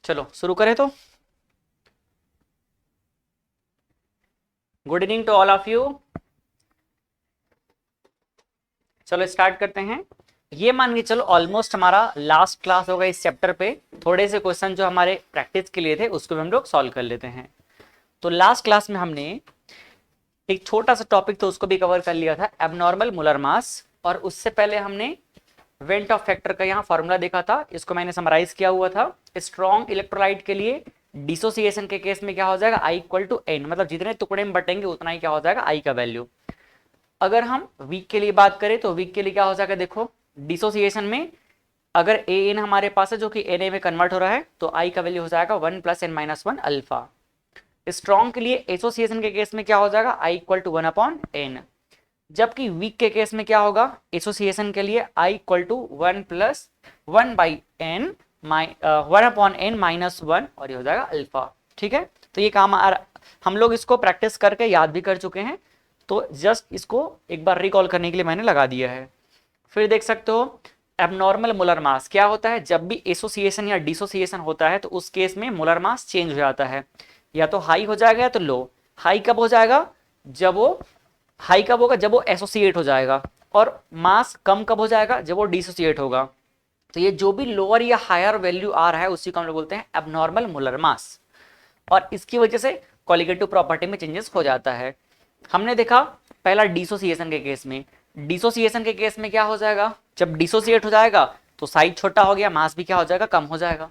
चलो शुरू करें तो। Good evening to all of you. चलो स्टार्ट करते हैं। ये मान के चलो ऑलमोस्ट हमारा लास्ट क्लास होगा इस चैप्टर पे। थोड़े से क्वेश्चन जो हमारे प्रैक्टिस के लिए थे उसको भी हम लोग सॉल्व कर लेते हैं। तो लास्ट क्लास में हमने एक छोटा सा टॉपिक तो उसको भी कवर कर लिया था, एबनॉर्मल मोलर मास। और उससे पहले हमने वेंट ऑफ फैक्टर का यहाँ फॉर्मूला देखा था, इसको मैंने समराइज किया हुआ था। स्ट्रॉन्ग इलेक्ट्रोलाइट के लिए डिसोसिएशन के केस में क्या हो जाएगा, आई इक्वल टू एन, मतलब जितने टुकड़े में बटेंगे उतना ही क्या हो जाएगा, आई का वैल्यू। अगर हम वीक के लिए बात करें तो वीक के लिए क्या हो जाएगा, देखो डिसोसिएशन में अगर ए एन हमारे पास है जो कि एन ए में कन्वर्ट हो रहा है तो आई का वैल्यू हो जाएगा 1 + n - 1 अल्फा। स्ट्रॉन्ग के लिए एसोसिएशन के केस में क्या हो जाएगा, आई इक्वल टू 1/n। जबकि वीक के केस में क्या होगा, एसोसिएशन के लिए आई इक्वल टू 1 + 1/n 1/n-1 और ये हो जाएगा अल्फा। ठीक है, तो ये काम हम लोग इसको प्रैक्टिस करके याद भी कर चुके हैं, तो जस्ट इसको एक बार रिकॉल करने के लिए मैंने लगा दिया है। फिर देख सकते हो एबनॉर्मल मोलर मास क्या होता है, जब भी एसोसिएशन या डिसोसिएशन होता है तो उस केस में मोलर मास चेंज हो जाता है, या तो हाई हो जाएगा या तो लो। हाई कब हो जाएगा, जब वो हाई कब होगा, जब वो एसोसिएट हो जाएगा। और मास कम कब हो जाएगा, जब वो डिसोसिएट होगा। तो ये जो भी लोअर या हायर वैल्यू आ रहा है उसी को हम लोग बोलते हैं एबनॉर्मल मोलर मास। और इसकी वजह से क्वालिटेटिव प्रॉपर्टी में चेंजेस हो जाता है। हमने देखा पहला डिसोसिएशन के केस में, डिसोसिएशन के केस में क्या हो जाएगा, जब डिसोसिएट हो जाएगा तो साइज छोटा हो गया, मास भी क्या हो जाएगा, कम हो जाएगा।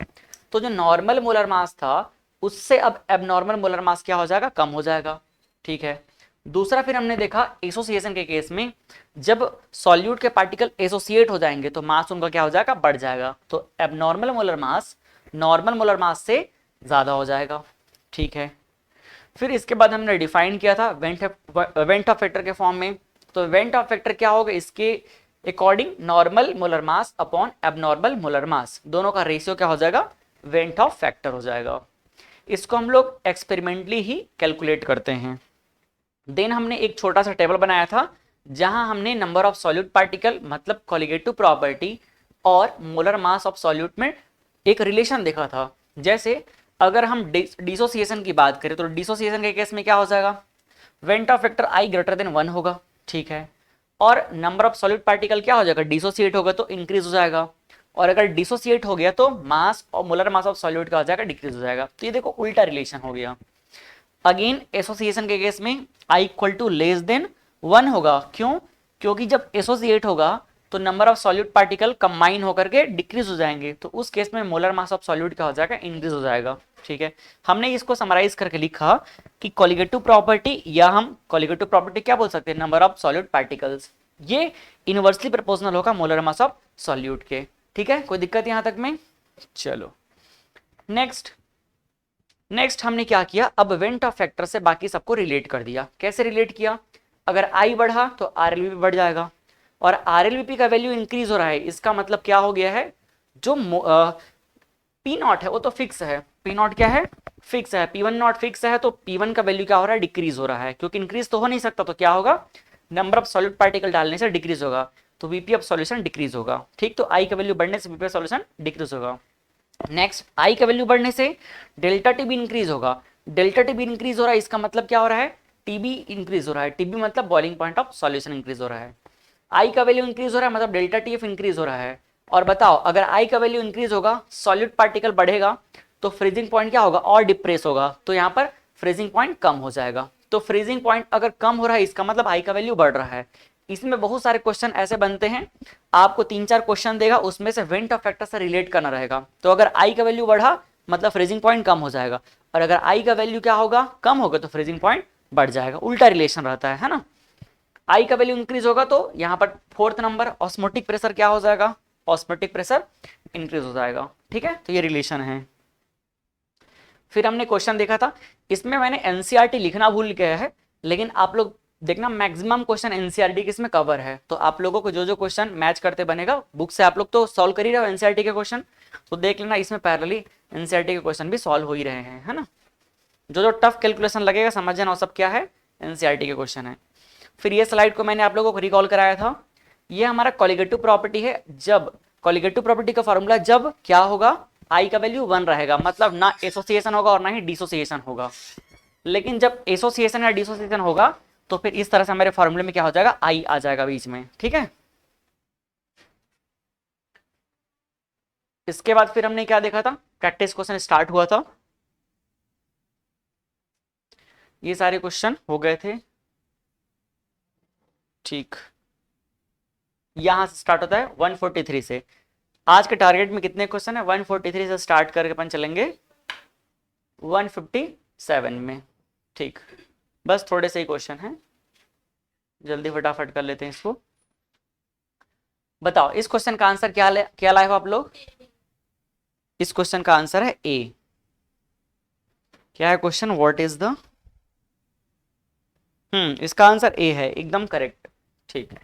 तो जो नॉर्मल मोलर मास था उससे अब एबनॉर्मल मोलर मास क्या हो जाएगा, कम हो जाएगा। ठीक है, दूसरा फिर हमने देखा एसोसिएशन के केस में जब सॉल्यूट के पार्टिकल एसोसिएट हो जाएंगे तो मास उनका क्या हो जाएगा, बढ़ जाएगा। तो abnormal molar mass normal molar mass से ज्यादा हो जाएगा। ठीक है, फिर इसके बाद हमने डिफाइन किया था वेंट ऑफ फैक्टर के फॉर्म में। तो वेंट ऑफ फैक्टर क्या होगा, इसके according normal molar mass upon abnormal molar mass दोनों का रेशियो क्या हो जाएगा, वेंट ऑफ फैक्टर हो जाएगा। इसको हम लोग एक्सपेरिमेंटली ही कैलकुलेट करते हैं। देन हमने एक छोटा सा टेबल बनाया था जहां हमने नंबर ऑफ सॉल्यूट पार्टिकल मतलब कोलिगेटिव प्रॉपर्टी और मोलर मास ऑफ सॉल्यूट में एक रिलेशन देखा था। जैसे अगर हम डिसोसिएशन की बात करें तो डिसोसिएशन के केस में क्या हो जाएगा, went of factor I greater than 1 होगा। ठीक है, और नंबर ऑफ सॉल्यूट पार्टिकल क्या हो जाएगा, डिसोसिएट होगा तो इंक्रीज हो जाएगा। और अगर डिसोसिएट हो गया तो मास और मोलर मास ऑफ सॉल्यूट का हो जाएगा, डिक्रीज हो जाएगा। तो ये देखो उल्टा रिलेशन हो गया। अगेन एसोसिएशन के केस में आई इक्वल टू लेस देन 1 होगा। क्यों, क्योंकि जब एसोसिएट होगा तो number of solute particle combine होकर के डिक्रीज हो जाएंगे, तो उस केस में मोलर मास ऑफ सॉल्यूट क्या हो जाएगा, इंक्रीज हो जाएगा। ठीक है, हमने इसको समराइज करके लिखा कि कोलिगेटिव प्रॉपर्टी, या हम कोलिगेटिव प्रॉपर्टी क्या बोल सकते हैं, नंबर ऑफ सॉल्यूट पार्टिकल्स, ये इनवर्सली प्रोपोर्शनल होगा मोलर मास ऑफ सॉल्यूट के। ठीक है, कोई दिक्कत यहां तक में। चलो नेक्स्ट हमने क्या किया, अब वेंट ऑफ फैक्टर से बाकी सबको रिलेट कर दिया। कैसे रिलेट किया, अगर आई बढ़ा तो आरएलवीपी बढ़ जाएगा, और आरएलवीपी का वैल्यू इंक्रीज हो रहा है, इसका मतलब क्या हो गया है, जो पी नॉट है वो तो फिक्स है, पी नॉट क्या है, फिक्स है, पी वन नॉट फिक्स है, तो पी वन का वैल्यू क्या हो रहा है, डिक्रीज हो रहा है। क्योंकि इंक्रीज तो हो नहीं सकता, तो क्या होगा, नंबर ऑफ सॉल्यूट पार्टिकल डालने से डिक्रीज होगा, तो वीपी ऑफ सॉल्यूशन डिक्रीज होगा। ठीक, तो आई का वैल्यू बढ़ने से वीपी ऑफ सॉल्यूशन डिक्रीज होगा। नेक्स्ट आई का वैल्यू बढ़ने से डेल्टा टी भी इंक्रीज होगा। डेल्टा टी भी इंक्रीज हो रहा है, इसका मतलब क्या हो रहा है, टीबी इंक्रीज हो रहा है। टीबी मतलब boiling point of solution increase हो रहा है। आई का वैल्यू इंक्रीज हो रहा है मतलब डेल्टा टी एफ इंक्रीज हो रहा है। और बताओ अगर आई का वैल्यू इंक्रीज होगा, सॉल्यूट पार्टिकल बढ़ेगा, तो फ्रीजिंग पॉइंट क्या होगा, और डिप्रेस होगा, तो यहाँ पर फ्रीजिंग पॉइंट कम हो जाएगा। तो फ्रीजिंग पॉइंट अगर कम हो रहा है इसका मतलब आई का वैल्यू बढ़ रहा है। इसमें बहुत सारे क्वेश्चन ऐसे बनते हैं, आपको 3-4 क्वेश्चन देगा, उसमें से वेंट ऑफ फैक्टर से रिलेट करना रहेगा। तो अगर आई का वैल्यू बढ़ा मतलब फ्रीजिंग पॉइंट कम हो जाएगा, और अगर आई का वैल्यू क्या होगा, कम होगा, तो फ्रीजिंग पॉइंट बढ़ जाएगा। उल्टा रिलेशन रहता है ना। आई का वैल्यू इंक्रीज होगा तो यहाँ पर 4th नंबर ऑस्मोटिक प्रेशर क्या हो जाएगा, ऑस्मोटिक प्रेशर इंक्रीज हो जाएगा। ठीक है, तो ये रिलेशन है। फिर हमने क्वेश्चन देखा था, इसमें मैंने एनसीईआरटी लिखना भूल गया है, लेकिन आप लोग देखना मैक्सिमम क्वेश्चन एनसीईआरटी किसमें कवर है। तो आप लोगों को जो जो क्वेश्चन मैच करते बनेगा बुक से, आप लोग तो सॉल्व कर ही रहे हो एनसीईआरटी के क्वेश्चन, तो देख लेना इसमें पैरेलली एनसीईआरटी के क्वेश्चन भी सॉल्व हो ही रहे हैं, है ना। जो जो टफ कैलकुलेशन लगेगा समझ जाना, वो सब क्या है, एनसीईआरटी के क्वेश्चन है। फिर ये स्लाइड को मैंने आप लोगों को रिकॉल कराया था, ये हमारा कोलिगेटिव प्रॉपर्टी है, जब कॉलिगेटिव प्रॉपर्टी का फॉर्मूला जब क्या होगा, आई का वैल्यू 1 रहेगा, मतलब ना एसोसिएशन होगा और ना ही डिसोसिएशन होगा। लेकिन जब एसोसिएशन या डिसोसिएशन होगा तो फिर इस तरह से हमारे फॉर्मूले में क्या हो जाएगा, आई आ जाएगा बीच में, ठीक है। इसके बाद फिर हमने क्या देखा था, प्रैक्टिस क्वेश्चन स्टार्ट हुआ था, ये सारे क्वेश्चन हो गए थे, ठीक। यहां से स्टार्ट होता है 143 से। आज के टारगेट में कितने क्वेश्चन है, 143 से स्टार्ट करके अपन चलेंगे 157 में, ठीक। बस थोड़े से ही क्वेश्चन हैं, जल्दी फटाफट कर लेते हैं इसको। बताओ इस क्वेश्चन का आंसर क्या लाए हो आप लोग। इस क्वेश्चन का आंसर है ए। क्या है क्वेश्चन, व्हाट इज द, इसका आंसर ए है, एकदम करेक्ट, ठीक है।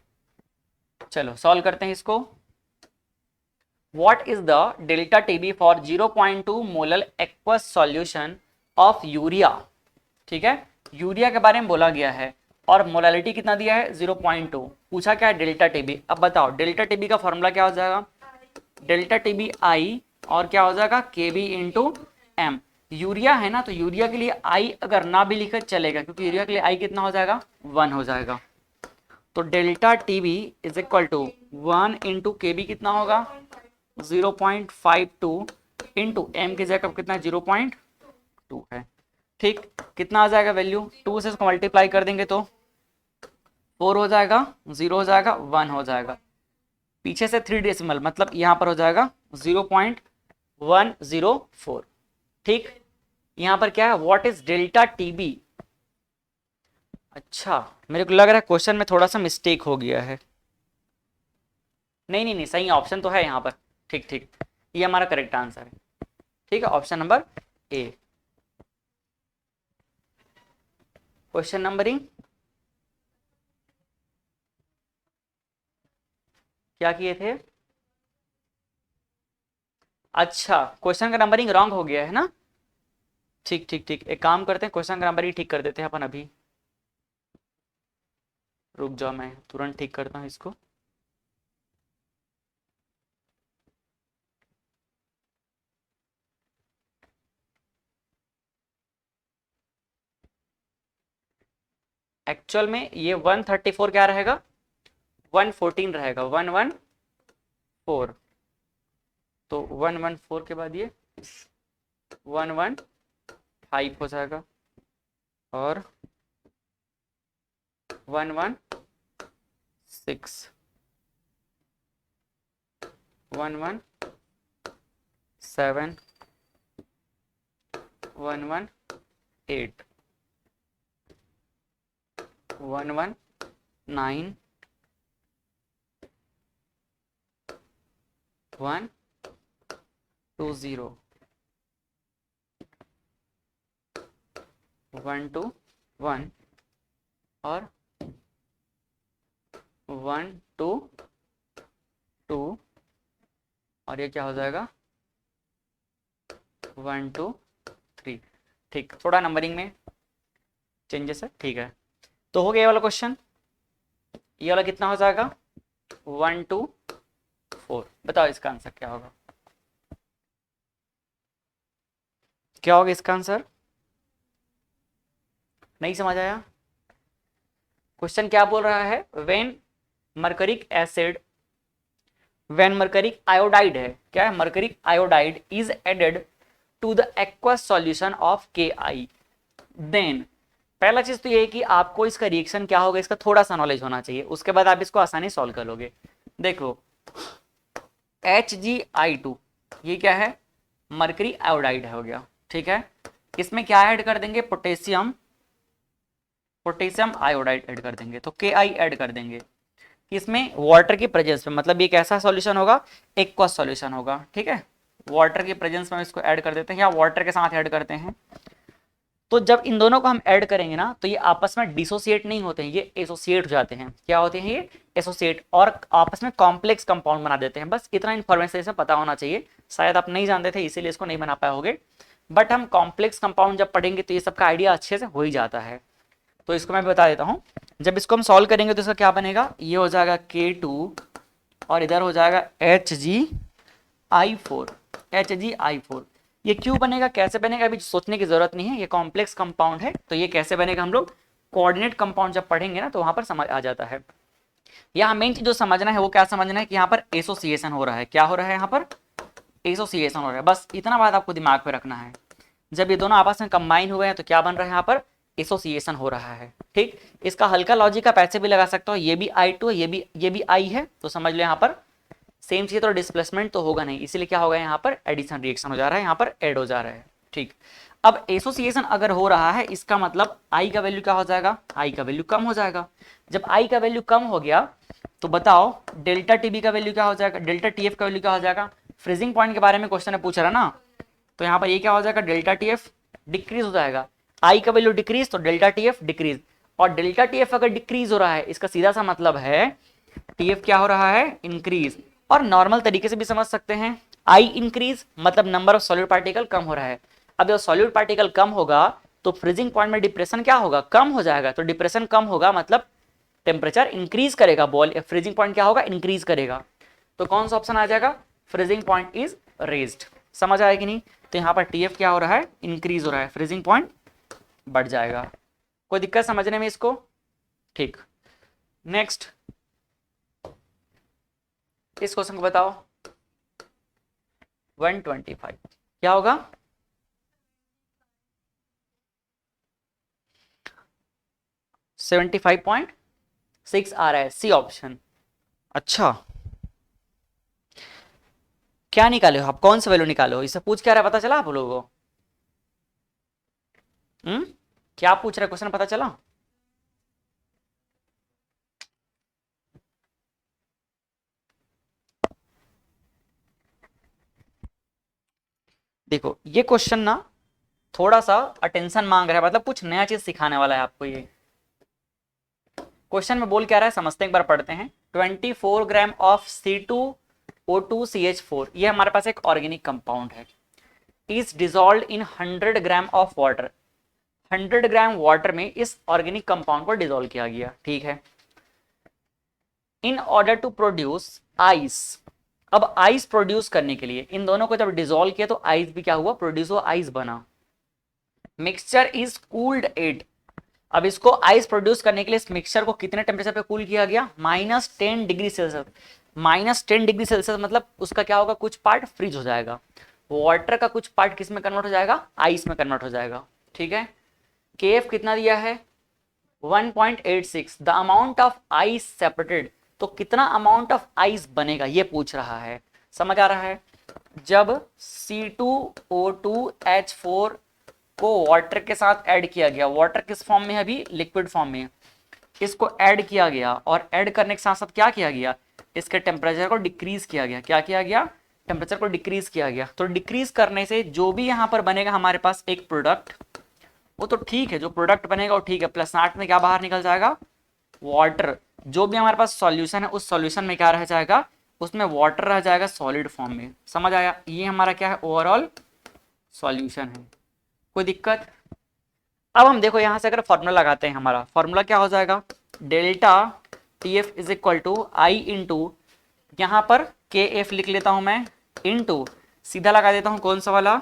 चलो सॉल्व करते हैं इसको। What is the delta TB for 0.2 molal aqueous solution of urea, ठीक है। यूरिया के बारे में बोला गया है और मोलालिटी कितना दिया है 0.2, पूछा क्या है डेल्टा टीबी। अब बताओ डेल्टा टीबी का फॉर्मूला क्या हो जाएगा, डेल्टा टीबी आई और क्या हो जाएगा के बी इंटू एम। यूरिया है ना, तो यूरिया के लिए आई अगर ना भी लिखा चलेगा, क्योंकि यूरिया के लिए आई कितना हो जाएगा 1 हो जाएगा। तो delta TB is equal to 1 into K B कितना होगा 0.52 इंटू एम की जगह कितना 0.2 है, ठीक। कितना आ जाएगा वैल्यू, 2 से इसको मल्टीप्लाई कर देंगे तो 4 हो जाएगा, 0 हो जाएगा, 1 हो जाएगा, पीछे से 3 डेसिमल मतलब यहाँ पर हो जाएगा 0.104, ठीक। यहाँ पर क्या है, व्हाट इज डेल्टा टीबी। अच्छा मेरे को लग रहा है क्वेश्चन में थोड़ा सा मिस्टेक हो गया है, नहीं नहीं नहीं सही ऑप्शन तो है यहाँ पर, ठीक ठीक, ये हमारा करेक्ट आंसर है, ठीक है, option number A. Question numbering क्या किए थे, अच्छा क्वेश्चन का नंबरिंग रॉन्ग हो गया है ना, ठीक ठीक ठीक, एक काम करते हैं क्वेश्चन का नंबरिंग ठीक कर देते हैं अपन अभी, रुक जाओ मैं तुरंत ठीक करता हूँ इसको। एक्चुअल में ये 134 क्या रहेगा, 114 रहेगा, 114, तो 114 के बाद ये 115 हो जाएगा और 116, 117, 118, 119, 120, 121 और 122 और ये क्या हो जाएगा 123, ठीक। थोड़ा नंबरिंग में चेंजेस है, ठीक है। तो हो गया ये वाला क्वेश्चन, ये वाला कितना हो जाएगा 124। बताओ इसका आंसर क्या होगा, क्या होगा इसका आंसर, नहीं समझ आया। क्वेश्चन क्या बोल रहा है, when mercuric acid, when mercuric iodide है, क्या है mercuric iodide is added to the aqueous solution of KI, then पहला चीज तो ये है कि आपको इसका रिएक्शन क्या होगा इसका थोड़ा सा नॉलेज होना चाहिए, उसके बाद आप इसको आसानी सॉल्व कर लोगे। देखो HgI2 ये क्या है, मर्करी आयोडाइड हो गया, ठीक है। इसमें क्या ऐड कर देंगे, पोटेशियम, पोटेशियम आयोडाइड ऐड कर देंगे, तो KI ऐड कर देंगे। इसमें वाटर की प्रेजेंस में, मतलब ये कैसा सॉल्यूशन होगा, एक्वस सॉल्यूशन होगा, ठीक है। वाटर की प्रेजेंस में इसको ऐड कर देते हैं या वाटर के साथ ऐड करते हैं। तो जब इन दोनों को हम ऐड करेंगे ना तो ये आपस में डिसोसिएट नहीं होते हैं, ये एसोसिएट हो जाते हैं। क्या होते हैं ये, एसोसिएट, और आपस में कॉम्प्लेक्स कंपाउंड बना देते हैं। बस इतना इन्फॉर्मेशन इसमें पता होना चाहिए, शायद आप नहीं जानते थे इसीलिए इसको नहीं बना पाए होगे, बट हम कॉम्प्लेक्स कंपाउंड जब पढ़ेंगे तो ये सबका आइडिया अच्छे से हो ही जाता है। तो इसको मैं बता देता हूँ, जब इसको हम सॉल्व करेंगे तो इसका क्या बनेगा, ये हो जाएगा K2 और इधर हो जाएगा HgI4। HgI4 ये क्यों बनेगा, कैसे बनेगा, अभी सोचने की जरूरत नहीं है, ये कॉम्प्लेक्स कंपाउंड है, तो ये कैसे बनेगा हम लोग कोऑर्डिनेट कंपाउंड जब पढ़ेंगे ना तो वहां पर समझ आ जाता है। यहाँ मेन चीज जो समझना है वो क्या समझना है कि यहाँ पर एसोसिएशन हो रहा है। क्या हो रहा है यहाँ पर, एसोसिएशन हो रहा है, बस इतना बात आपको दिमाग पे रखना है। जब ये दोनों आपस में कंबाइन हुए हैं तो क्या बन रहा है, यहाँ पर एसोसिएशन हो रहा है। ठीक, इसका हल्का लॉजिक आप ऐसे भी लगा सकते हो, ये भी I2 है, ये भी I है, तो समझ लो यहाँ पर सेम चीज, तो डिस्प्लेसमेंट तो होगा नहीं, इसीलिए क्या होगा यहाँ पर एडिशन रिएक्शन हो जा रहा है, यहाँ पर ऐड हो जा रहा है। ठीक, अब एसोसिएशन अगर हो रहा है इसका मतलब I का वैल्यू क्या हो जाएगा, I का वैल्यू कम हो जाएगा। जब I का वैल्यू कम हो गया तो बताओ डेल्टा टीबी का वैल्यू क्या हो जाएगा, डेल्टा टीएफ का वैल्यू क्या हो जाएगा। फ्रीजिंग पॉइंट के बारे में क्वेश्चन ने पूछ रहा ना, तो यहाँ पर ये क्या हो जाएगा, डेल्टा टीएफ डिक्रीज हो जाएगा। I का वैल्यू डिक्रीज तो डेल्टा टीएफ डिक्रीज, और डेल्टा टीएफ अगर डिक्रीज हो रहा है इसका सीधा सा मतलब है टीएफ क्या हो रहा है, इंक्रीज। और नॉर्मल तरीके से भी समझ सकते हैं, I इंक्रीज मतलब नंबर ऑफ सॉलिड पार्टिकल कम हो रहा है। अब जब सॉलिड पार्टिकल कम होगा तो फ्रीजिंग पॉइंट में डिप्रेशन क्या होगा, कम हो जाएगा, तो डिप्रेशन कम होगा मतलब टेम्परेचर इंक्रीज करेगा, बॉल फ्रीजिंग पॉइंट क्या होगा, इंक्रीज करेगा। तो कौन सा ऑप्शन आ जाएगा, फ्रीजिंग पॉइंट इज रेज्ड। समझ आया कि नहीं, तो यहाँ पर टीएफ क्या हो रहा है, इंक्रीज हो रहा है, फ्रीजिंग पॉइंट बढ़ जाएगा। कोई दिक्कत समझने में इसको, ठीक। नेक्स्ट इस क्वेश्चन को बताओ 125 क्या होगा, 75.6 आ रहा है, सी ऑप्शन। अच्छा क्या निकाले हो आप, कौन सा वैल्यू निकाले हो, इससे पूछ क्या रहा है पता चला आप लोगों को, क्या पूछ रहा है क्वेश्चन पता चला। देखो ये क्वेश्चन ना थोड़ा सा अटेंशन मांग रहा है, मतलब कुछ नया चीज सिखाने वाला है आपको। ये क्वेश्चन में बोल क्या रहा है समझते हैं, एक बार पढ़ते हैं। 24 ग्राम ऑफ C2O2CH4, ये हमारे पास एक ऑर्गेनिक कंपाउंड है, is dissolve in 100 gram of water. 100 gram water में इस ऑर्गेनिक कंपाउंड को डिजोल्व किया गया, ठीक है। In order to produce ice, अब आइस प्रोड्यूस करने के लिए इन दोनों को जब डिजोल्व किया तो आइस भी क्या हुआ, प्रोड्यूस हुआ, आइस बना। मिक्सचर इज कूल्ड 8, अब इसको आइस प्रोड्यूस करने के लिए इस मिक्सचर को कितने टेम्परेचर पे कूल किया गया, -10 डिग्री सेल्सियस। -10 डिग्री सेल्सियस मतलब उसका क्या होगा, कुछ पार्ट फ्रीज हो जाएगा, वाटर का कुछ पार्ट किस में कन्वर्ट हो जाएगा, आइस में कन्वर्ट हो जाएगा, ठीक है। केएफ कितना दिया है 1.86, the amount of ice separated, तो कितना अमाउंट ऑफ आइस बनेगा ये पूछ रहा है, समझ आ रहा है। जब C2O2H4 को वाटर के साथ ऐड किया गया, वाटर किस फॉर्म में है अभी, लिक्विड फॉर्म में, इसको ऐड किया गया और ऐड करने के साथ साथ क्या किया गया, इसके टेम्परेचर को डिक्रीज किया गया। क्या किया गया, टेम्परेचर को डिक्रीज किया गया। तो डिक्रीज करने से जो भी यहाँ पर बनेगा हमारे पास एक प्रोडक्ट, वो तो ठीक है, जो प्रोडक्ट बनेगा वो ठीक है, +8 में क्या बाहर निकल जाएगा, वाटर। जो भी हमारे पास सॉल्यूशन है उस सॉल्यूशन में क्या रह जाएगा, उसमें वाटर रह जाएगा सॉलिड फॉर्म में। समझ आया, ये हमारा क्या है, ओवरऑल सॉल्यूशन है। कोई दिक्कत। अब हम देखो यहां से अगर फॉर्मूला लगाते हैं, हमारा फॉर्मूला क्या हो जाएगा, delta TF is equal to I into, यहां पर के एफ लिख लेता हूं मैं, इंटू सीधा लगा देता हूं कौन सा वाला,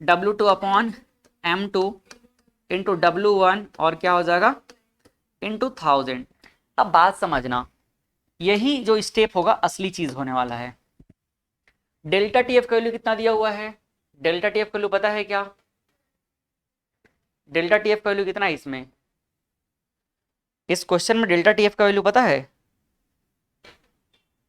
W2 upon M2 into W1 और क्या हो जाएगा इंटू 1000। अब बात समझना, यही जो स्टेप होगा असली चीज होने वाला है। डेल्टा टीएफ का वैल्यू कितना दिया हुआ है, डेल्टा टीएफ का वैल्यू पता है क्या, डेल्टा टीएफ का वैल्यू कितना है इसमें, इस क्वेश्चन में डेल्टा टीएफ का वैल्यू पता है,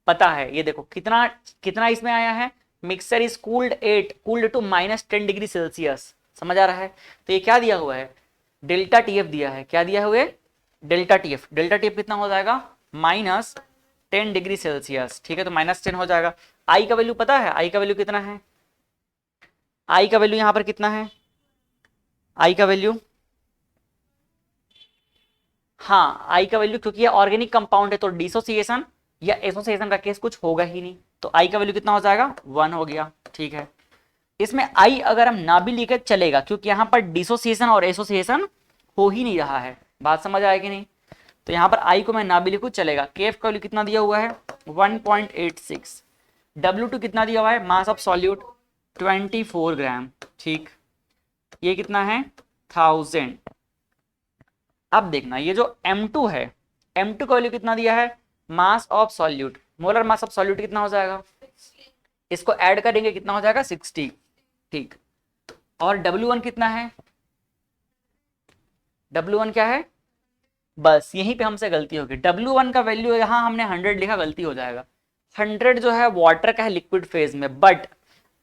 पता है। ये देखो कितना कितना इसमें आया है, mixture is cooled 8, cooled to -10 degree Celsius. समझ आ रहा है, तो ये क्या दिया हुआ है, डेल्टा टीएफ दिया है। क्या दिया हुआ है, डेल्टा टीएफ। डेल्टा टीएफ कितना हो जाएगा, -10 डिग्री सेल्सियस, ठीक है, तो -10 हो जाएगा। आई का वैल्यू पता है, आई का वैल्यू कितना है, आई का वैल्यू यहां पर कितना है, आई का वैल्यू, हाँ आई का वैल्यू, क्योंकि ये ऑर्गेनिक कंपाउंड है तो डिसोसिएशन या एसोसिएशन का केस कुछ होगा ही नहीं, तो आई का वैल्यू कितना हो जाएगा 1 हो गया, ठीक है। इसमें आई अगर हम ना भी लिखे चलेगा, क्योंकि यहाँ पर डिसोसिएशन और एसोसिएशन हो ही नहीं रहा है। बात समझ आएगी नहीं, तो यहाँ पर आई को मैं ना भी लिखूँ चलेगा। केएफ का वैल्यू कितना दिया हुआ है 1.86। W2 कितना दिया हुआ है मास ऑफ सॉल्यूट 24 ग्राम। ठीक, ये कितना है 1000। अब देखना ये जो M2 है, M2 का वैल्यू कितना दिया है mass of solute, molar mass of solute कितना हो जाएगा, इसको ऐड करेंगे कितना हो जाएगा 60। ठीक, और W1 कितना है, W1 क्या है, बस यहीं पे हमसे गलती होगी। W1 का वैल्यू यहाँ हमने 100 लिखा, गलती हो जाएगा। 100 जो है वाटर का है लिक्विड फेज में, बट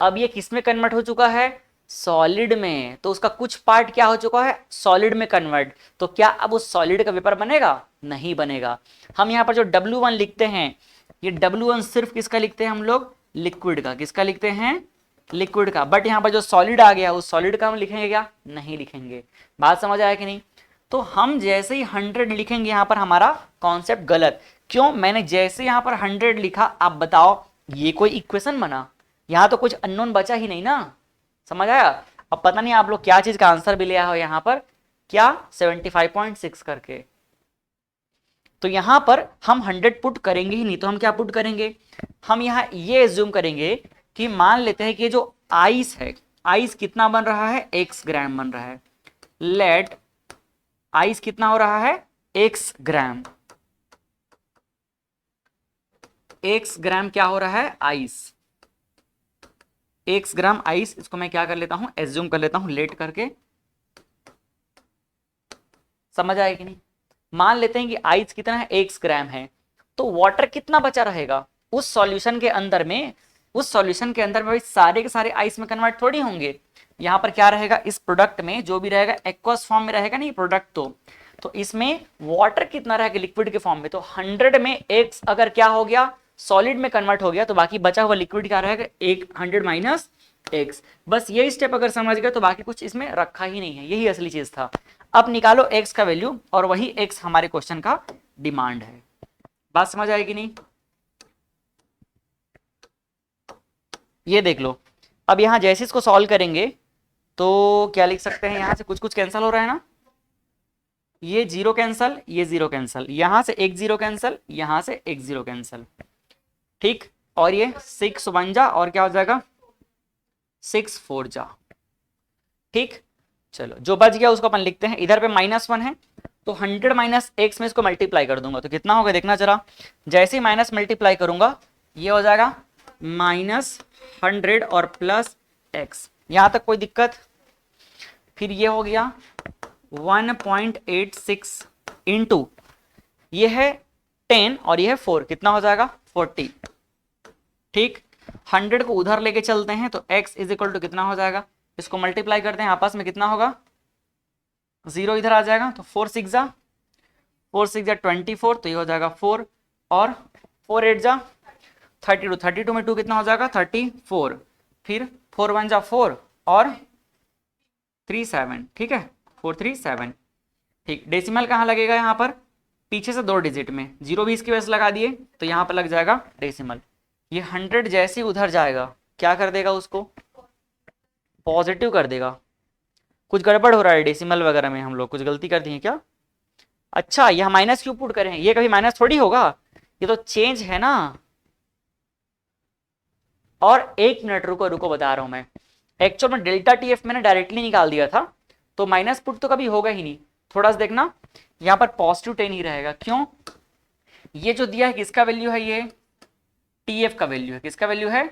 अब ये किस में कन्वर्ट हो चुका है सॉलिड में, तो उसका कुछ पार्ट क्या हो चुका है सॉलिड में कन्वर्ट। तो क्या अब उस सॉलिड का वेपर बनेगा, नहीं बनेगा। हम यहाँ पर जो W1 लिखते हैं, ये W1 सिर्फ किसका लिखते हैं हम लोग, लिक्विड का। किसका लिखते हैं, लिक्विड का। बट यहाँ पर जो सॉलिड आ गया उस सॉलिड का हम लिखेंगे क्या, नहीं लिखेंगे। बात समझ आया कि नहीं। तो हम जैसे ही 100 लिखेंगे यहाँ पर हमारा कॉन्सेप्ट गलत। क्यों, मैंने जैसे यहाँ पर 100 लिखा, आप बताओ ये कोई इक्वेशन बना, यहाँ तो कुछ अननोन बचा ही नहीं ना, समझ आया। अब पता नहीं आप लोग क्या चीज का आंसर भी ले आए हो यहाँ पर, क्या 75.6 करके। तो यहाँ पर हम 100 पुट करेंगे ही नहीं, तो हम क्या पुट करेंगे, हम यहाँ ये एज्यूम करेंगे कि मान लेते हैं कि जो आइस है, आइस कितना बन रहा है x ग्राम बन रहा है। लेट आइस कितना हो रहा है x ग्राम, x ग्राम क्या हो रहा है आइस, x ग्राम आइस। इसको मैं क्या कर लेता हूं एज्यूम कर लेता हूं लेट करके, समझ आए कि नहीं। मान लेते हैं कि आइस कितना है x ग्राम है, तो वाटर कितना बचा रहेगा उस सॉल्यूशन के अंदर में, उस सॉल्यूशन के अंदर में भाई सारे के सारे आइस में कन्वर्ट थोड़ी होंगे। यहाँ पर क्या रहेगा इस प्रोडक्ट में, जो भी रहेगा एक्वस फॉर्म में रहेगा नहीं प्रोडक्ट, तो इसमें वाटर कितना रहेगा लिक्विड के फॉर्म में। तो 100 में x अगर क्या हो गया सॉलिड में कन्वर्ट हो गया, तो बाकी बचा हुआ लिक्विड क्या रहेगा 100 माइनस x। बस ये स्टेप अगर समझ गए तो बाकी कुछ इसमें रखा ही नहीं है, यही असली चीज था। अब निकालो x का वैल्यू, और वही x हमारे क्वेश्चन का डिमांड है। बात समझ आएगी नहीं, ये देख लो। अब यहां जैसे इसको सॉल्व करेंगे तो क्या लिख सकते हैं, यहां से कुछ कुछ कैंसिल हो रहा है ना, ये 0 कैंसल, ये 0 कैंसल, यहां से एक 0 कैंसल, यहां से एक 0 कैंसल। ठीक, और ये 6 1 जा, और क्या हो जाएगा 6 4 जा। ठीक, चलो जो बच गया उसको अपन लिखते हैं। इधर पे -1 है, तो 100 माइनस x में इसको मल्टीप्लाई कर दूंगा, तो कितना होगा देखना जरा। जैसे ही माइनस मल्टीप्लाई करूंगा ये हो जाएगा -100 और प्लस x, यहां तक कोई दिक्कत। फिर ये हो गया 1.86 इंटू ये है 10 और ये है 4, कितना हो जाएगा 40। ठीक, 100 को उधर लेके चलते हैं, तो x इज इक्वल टू कितना हो जाएगा, इसको मल्टीप्लाई करते हैं आपस में, कितना होगा 0 इधर आ जाएगा, तो 4 6 जा 24, तो ये हो जाएगा 4, और 4 8 जा 32, 32 में 2 कितना हो जाएगा 34, फिर 4 1 जा 4 और 3 7। ठीक है 4 3 7। ठीक, डेसिमल कहाँ लगेगा, यहाँ पर पीछे से 2 डिजिट में, 0 भी इसकी वजह से लगा दिए, तो यहाँ पर लग जाएगा डेसिमल। ये 100 जैसे ही उधर जाएगा क्या कर देगा, उसको पॉजिटिव कर देगा। कुछ गड़बड़ हो रहा है डेसिमल वगैरह में, हम लोग कुछ गलती कर दी है क्या। अच्छा, यह माइनस क्यों पुट करें, ये कभी माइनस थोड़ी होगा, ये तो चेंज है ना। और 1 मिनट रुको रुको, बता रहा हूं मैं। एक्चुअल में डेल्टा TF मैंने डायरेक्टली निकाल दिया था, तो माइनस पुट तो कभी होगा ही नहीं। थोड़ा सा देखना, यहाँ पर +10 ही रहेगा। क्यों, ये जो दिया है किसका वैल्यू है, ये TF का वैल्यू है। किसका वैल्यू है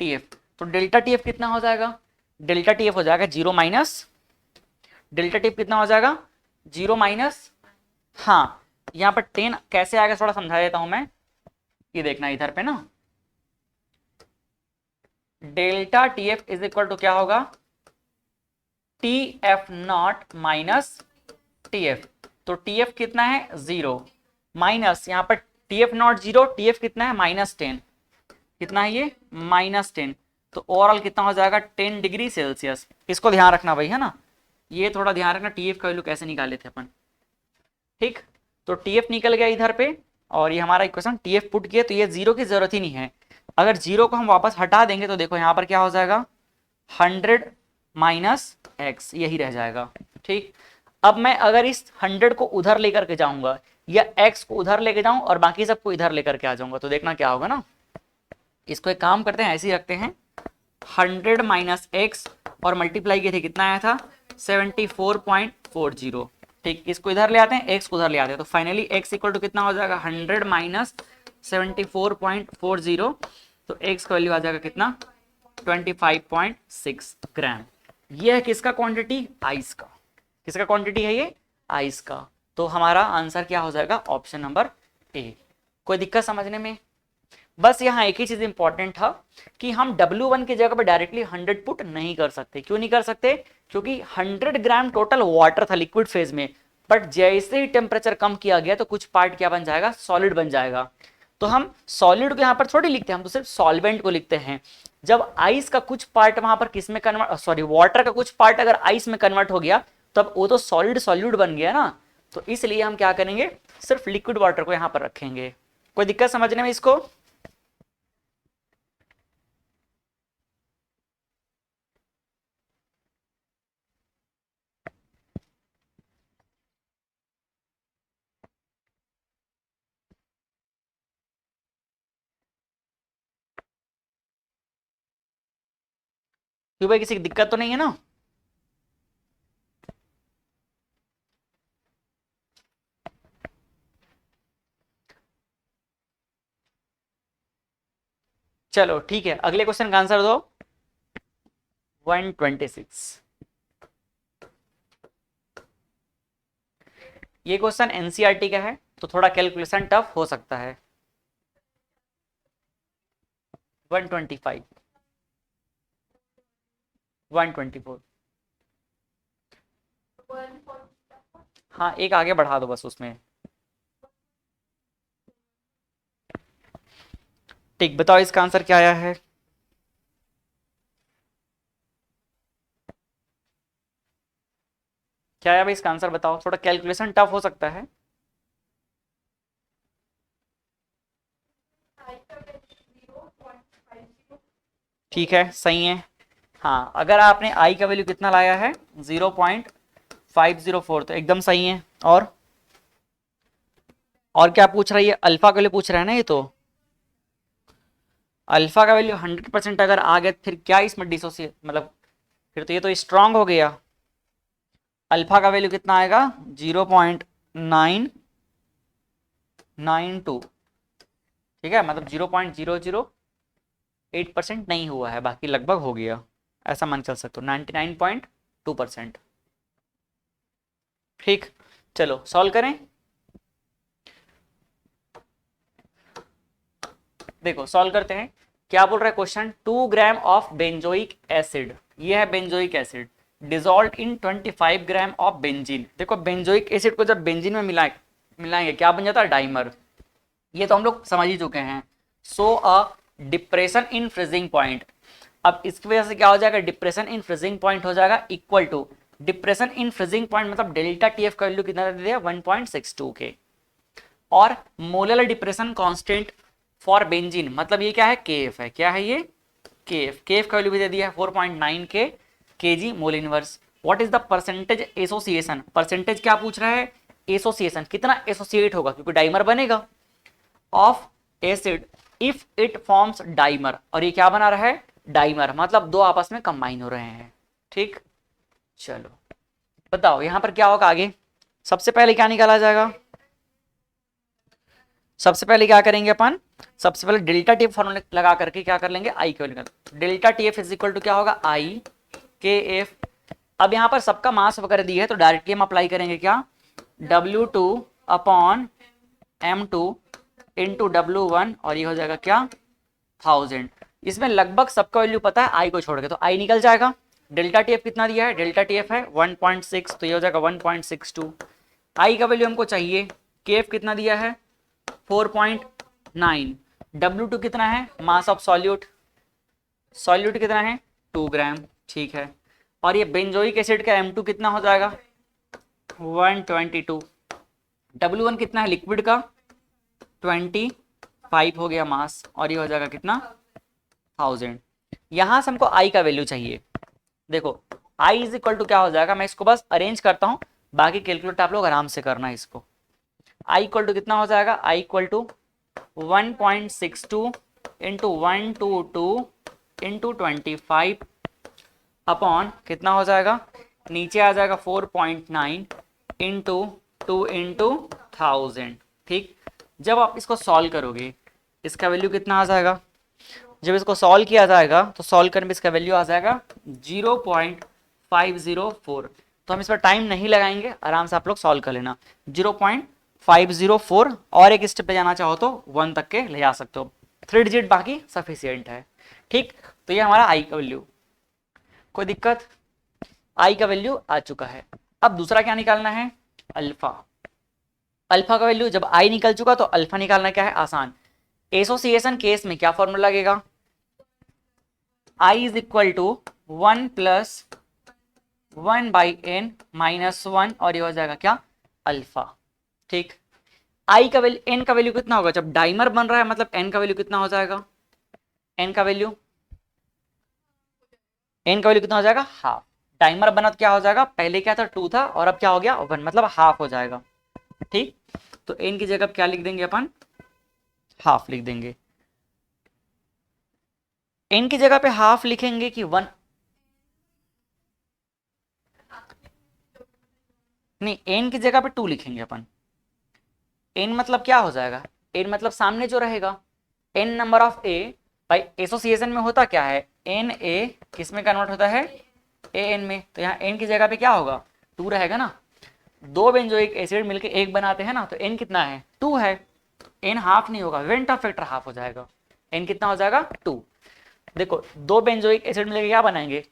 TF, तो डेल्टा TF कितना हो जाएगा, डेल्टा TF हो जाएगा 0 माइनस, डेल्टा TF कितना हो जाएगा 0 माइनस। हाँ, यहाँ पर 10 कैसे आएगा थोड़ा समझा देता हूं मैं, ये देखना इधर पे ना, delta TF is equal to क्या होगा TF नॉट माइनस TF। तो TF कितना है 0 माइनस, यहाँ पर TF नॉट 0, TF कितना है -10, कितना है ये -10, तो ओवरऑल कितना हो जाएगा 10 डिग्री सेल्सियस। इसको ध्यान रखना भाई, है ना, ये थोड़ा ध्यान रखना TF का वैल्यू कैसे निकाले थे अपन। ठीक, तो TF निकल गया इधर पे, और ये हमारा इक्वेशन TF पुट किया, तो ये 0 की जरूरत ही नहीं है। अगर 0 को हम वापस हटा देंगे तो देखो यहाँ पर क्या हो जाएगा 100 माइनस x, यही रह जाएगा। ठीक, अब मैं अगर इस 100 को उधर लेकर के जाऊंगा, या x को उधर लेके जाऊं और बाकी सबको इधर लेकर के आ जाऊंगा, तो देखना क्या होगा ना। इसको एक काम करते हैं, ऐसे ही रखते हैं 100 माइनस एक्स और मल्टीप्लाई किए थे, कितना आया था 74.40। ठीक, इसको इधर ले आते हैं, एक्स को उधर ले आते हैं, तो फाइनली एक्स इक्वल टू कितना हो जाएगा 100 माइनस 74.40, तो एक्स का वैल्यू आ जाएगा कितना 25.6 ग्राम। ये है किसका क्वांटिटी, आइस का। किसका क्वांटिटी है ये, आइस का। तो हमारा आंसर क्या हो जाएगा, ऑप्शन नंबर ए। कोई दिक्कत समझने में? बस यहाँ एक ही चीज इंपॉर्टेंट था कि हम W1 की जगह पर डायरेक्टली 100 पुट नहीं कर सकते। क्यों नहीं कर सकते, क्योंकि 100 ग्राम टोटल वाटर था लिक्विड फेज में, बट जैसे ही टेम्परेचर कम किया गया तो कुछ पार्ट क्या बन जाएगा, सॉलिड बन जाएगा। तो हम सॉलिड को यहाँ पर थोड़ी लिखते हैं, हम तो सिर्फ सॉल्वेंट को लिखते हैं। जब आइस का कुछ पार्ट वहां पर किस में कन्वर्ट, सॉरी वाटर का कुछ पार्ट अगर आइस में कन्वर्ट हो गया तब वो तो सॉलिड सॉल्यूट बन गया ना, तो इसलिए हम क्या करेंगे, सिर्फ लिक्विड वाटर को यहाँ पर रखेंगे। कोई दिक्कत समझने में इसको? क्यों भाई, किसी की दिक्कत तो नहीं है ना? चलो ठीक है, अगले क्वेश्चन का आंसर दो। 126। ये क्वेश्चन एनसीईआरटी का है तो थोड़ा कैलकुलेशन टफ हो सकता है। 125, 124। हाँ, एक आगे बढ़ा दो बस उसमें। ठीक, बताओ इसका आंसर क्या आया है। क्या आया भाई इसका आंसर बताओ, थोड़ा कैलकुलेशन टफ हो सकता है। ठीक है, सही है। हाँ, अगर आपने आई का वैल्यू कितना लाया है 0.504 तो एकदम सही है। और क्या पूछ रहा है ये, अल्फा का वैल्यू पूछ रहा है ना ये, तो अल्फा का वैल्यू 100% अगर आ गया फिर क्या इसमें डिसोसिएट, मतलब फिर तो ये तो स्ट्रांग हो गया। अल्फा का वैल्यू कितना आएगा 0.992। ठीक है, मतलब 0.008% नहीं हुआ है, बाकी लगभग हो गया, ऐसा मान चल सकते हो 99.2%। ठीक, चलो सॉल्व करें। देखो सॉल्व करते हैं। क्या बोल रहा है question, 2 gram of benzoic acid, ये है benzoic acid, dissolve in 25 gram of benzene. देखो बेंजोइक एसिड को जब बेंजीन में मिलाएंगे क्या बन जाता है, डाइमर। ये तो हम लोग समझ ही चुके हैं। So a depression in freezing point, अब इसकी वजह से क्या हो जाएगा, डिप्रेशन इन फ्रीजिंग पॉइंट हो जाएगा equal to depression in freezing point, मतलब डेल्टा टीएफ का वैल्यू कितना दे दिया 1.62 के, और molar depression constant for benzene, मतलब ये क्या है, केएफ है। क्या है ये, केएफ। केएफ का वैल्यू भी दे दिया है 4.9 के KG mole inverse. What is the percentage association, percentage क्या पूछ रहा है, एसोसिएशन कितना एसोसिएट होगा, क्योंकि डाइमर बनेगा, of acid if it forms dimer, और ये क्या बना रहा है, डाइमर, मतलब दो आपस में कंबाइन हो रहे हैं। ठीक, चलो बताओ यहां पर क्या होगा आगे। सबसे पहले क्या निकाला जाएगा, सबसे पहले क्या करेंगे अपन, सबसे पहले डेल्टा टीएफ फॉर्मूला लगा करके क्या कर लेंगे, आई के value, delta TF is equal to क्या होगा, आई के एफ। अब यहाँ पर सबका मास वगैरह दिया है तो डायरेक्टली हम अप्लाई करेंगे क्या, W2 upon M2 into W1, और ये हो जाएगा क्या 1000। इसमें लगभग सबका वैल्यू पता है आई को छोड़ के, तो आई निकल जाएगा। डेल्टा टीएफ कितना दिया है, डेल्टा टीएफ है 1.6, तो ये हो जाएगा 1.62। आई का वैल्यू हमको चाहिए, केएफ कितना दिया है 4.9, W2 कितना है, मास ऑफ सॉल्यूट, सॉल्यूट कितना है 2 ग्राम। ठीक है, और ये बेंजोइक एसिड का M2 कितना हो जाएगा 122, W1 कितना है लिक्विड का 25 हो गया मास, और ये हो जाएगा कितना 1000। यहां से हमको आई का वैल्यू चाहिए। देखो आई इज इक्वल टू क्या हो जाएगा, मैं इसको बस अरेंज करता हूं, बाकी कैलकुलेट आप लोग आराम से करना है इसको। आई इक्वल टू कितना हो जाएगा, I equal to 1.62 into 122 into 25 upon कितना हो जाएगा, नीचे आ जाएगा 4.9 इंटू 2 इंटू 1000। ठीक, जब आप इसको सॉल्व करोगे इसका वैल्यू कितना आ जाएगा, जब इसको सॉल्व किया जाएगा तो सॉल्व करने में इसका वैल्यू आ जाएगा 0.504। तो हम इस पर टाइम नहीं लगाएंगे, आराम से आप लोग सॉल्व कर लेना। 0.504 और एक स्टेप पे जाना चाहो तो 1 तक के ले जा सकते हो, 3 डिजिट बाकी सफिशियंट है। ठीक, तो ये हमारा आई का वैल्यू, कोई दिक्कत, आई का वैल्यू आ चुका है। अब दूसरा क्या निकालना है, अल्फा। अल्फा का वैल्यू जब आई निकल चुका तो अल्फा निकालना क्या है, आसान। एसोसिएशन केस में क्या फॉर्मूला लगेगा, I is equal to 1 plus 1 by N minus 1 और ये हो जाएगा क्या, अल्फा। ठीक, आई का वैल्यू, एन का वैल्यू कितना होगा, जब डाइमर बन रहा है मतलब एन का वैल्यू कितना हो जाएगा, एन का वैल्यू कितना हो जाएगा, हाफ। टाइमर बना तो क्या हो जाएगा, पहले क्या था 2 था और अब क्या हो गया 1, मतलब हाफ हो जाएगा। ठीक, तो एन की जगह क्या लिख देंगे अपन, हाफ लिख देंगे। एन की जगह पे हाफ लिखेंगे कि 1, नहीं एन की जगह पे 2 लिखेंगे अपन। एन मतलब क्या हो जाएगा, एन मतलब सामने जो रहेगा, एन नंबर ऑफ ए। भाई एसोसिएशन में होता क्या है, एन ए किस में कन्वर्ट होता है, ए एन में, तो यहाँ एन की जगह पे क्या होगा, 2 रहेगा ना। 2 बेंजोइक एसिड मिलके एक बनाते हैं ना, तो एन कितना है, 2 है। एन हाफ नहीं होगा, वेंट ऑफ फैक्टर हाफ हो जाएगा, एन कितना हो जाएगा 2। देखो 2 बेंजोइक एसिड मिलके क्या बनाएंगे,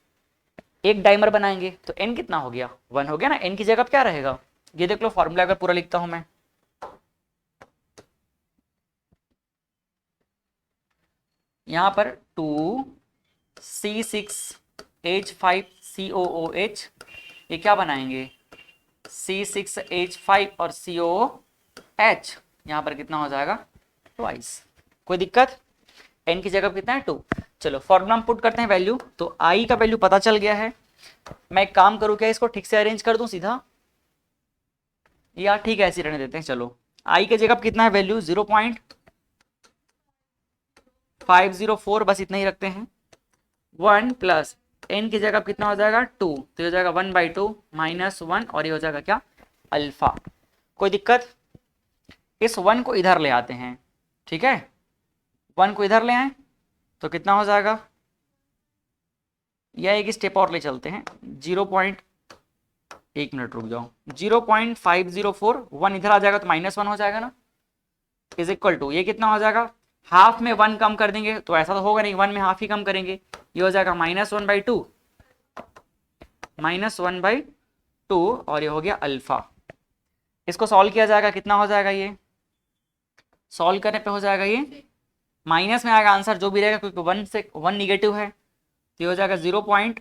एक डाइमर बनाएंगे, तो एन कितना हो गया, 1 हो गया ना। एन की जगह क्या रहेगा, ये देख लो फॉर्मूला अगर पूरा लिखता हूं मैं, यहां पर 2C6H5COOH, ये क्या बनाएंगे, C6H5 और COOH, यहां पर कितना हो जाएगा, ट्वाइस। कोई दिक्कत, एन की जगह कितना है 2। चलो फॉर्मूला हम पुट करते हैं वैल्यू, तो आई का वैल्यू पता चल गया है। मैं एक काम करूं क्या, इसको ठीक से अरेंज कर दूं सीधा, या ठीक है ऐसे रहने देते हैं। चलो आई की जगह कितना है वैल्यू, 0.504, बस इतना ही रखते हैं। 1 प्लस एन की जगह कितना हो जाएगा 2, तो हो जाएगा 1/2 माइनस 1 और ये हो जाएगा क्या, अल्फा। कोई दिक्कत, इस 1 को इधर ले आते हैं। ठीक है, 1 को इधर ले आए तो कितना हो जाएगा, या एक स्टेप और ले चलते हैं, 1 मिनट रुक जाओ, 0.504, 1 इधर आ जाएगा तो -1 हो जाएगा ना, इज इक्वल टू ये कितना हो जाएगा, हाफ में 1 कम कर देंगे तो ऐसा तो होगा नहीं, 1 में हाफ ही कम करेंगे, ये हो जाएगा -1/2 और ये हो गया अल्फा। इसको सॉल्व किया जाएगा, कितना हो जाएगा, ये सॉल्व करने पे हो जाएगा, ये माइनस में आएगा आंसर जो भी रहेगा, क्योंकि 1 निगेटिव है, तो ये हो जाएगा 0.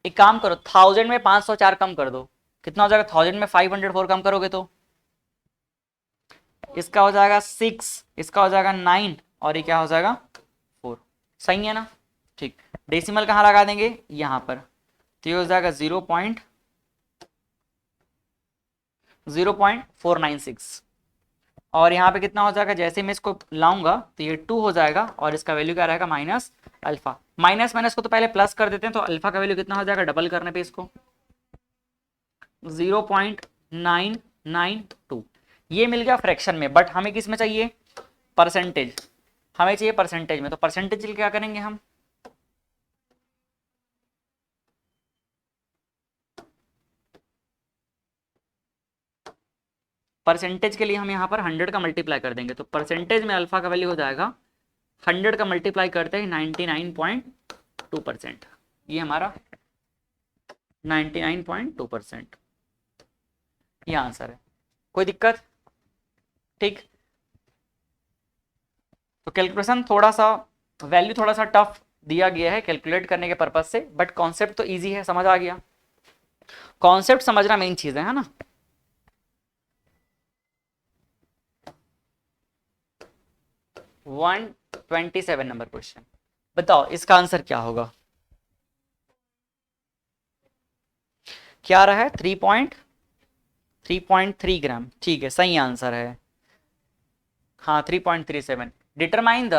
एक काम करो 1000 में 504 कम कर दो, कितना हो जाएगा, 1000 में 504 कम करोगे तो इसका हो जाएगा 6, इसका हो जाएगा 9 और ये क्या हो जाएगा 4। सही है ना। ठीक, डेसिमल कहाँ लगा देंगे, यहाँ पर, तो ये हो जाएगा 0.496 और यहाँ पे कितना हो जाएगा, जैसे मैं इसको लाऊंगा तो ये 2 हो जाएगा और इसका वैल्यू क्या रहेगा, माइनस अल्फा। माइनस माइनस को तो पहले प्लस कर देते हैं, तो अल्फा का वैल्यू कितना हो जाएगा, डबल करने पे इसको 0.992। ये मिल गया फ्रैक्शन में, बट हमें किस में चाहिए, परसेंटेज, हमें चाहिए परसेंटेज में। तो परसेंटेज क्या करेंगे हम, परसेंटेज के लिए हम यहाँ पर 100 का मल्टीप्लाई कर देंगे, तो परसेंटेज में अल्फा का वैल्यू हो जाएगा 100 का मल्टीप्लाई करते हैं 99.2%, ये हमारा 99.2% ये आंसर है। कोई दिक्कत, ठीक। तो कैलकुलेशन थोड़ा सा, वैल्यू थोड़ा सा टफ दिया गया है कैलकुलेट करने के पर्पज से, बट कॉन्सेप्ट तो इजी है, समझ आ गया। कॉन्सेप्ट समझना मेन चीज है ना। 127 नंबर क्वेश्चन, बताओ इसका आंसर क्या होगा, क्या रहा है 3. 3.3 ग्राम, ठीक है, सही आंसर है। हाँ 3.37। Determine the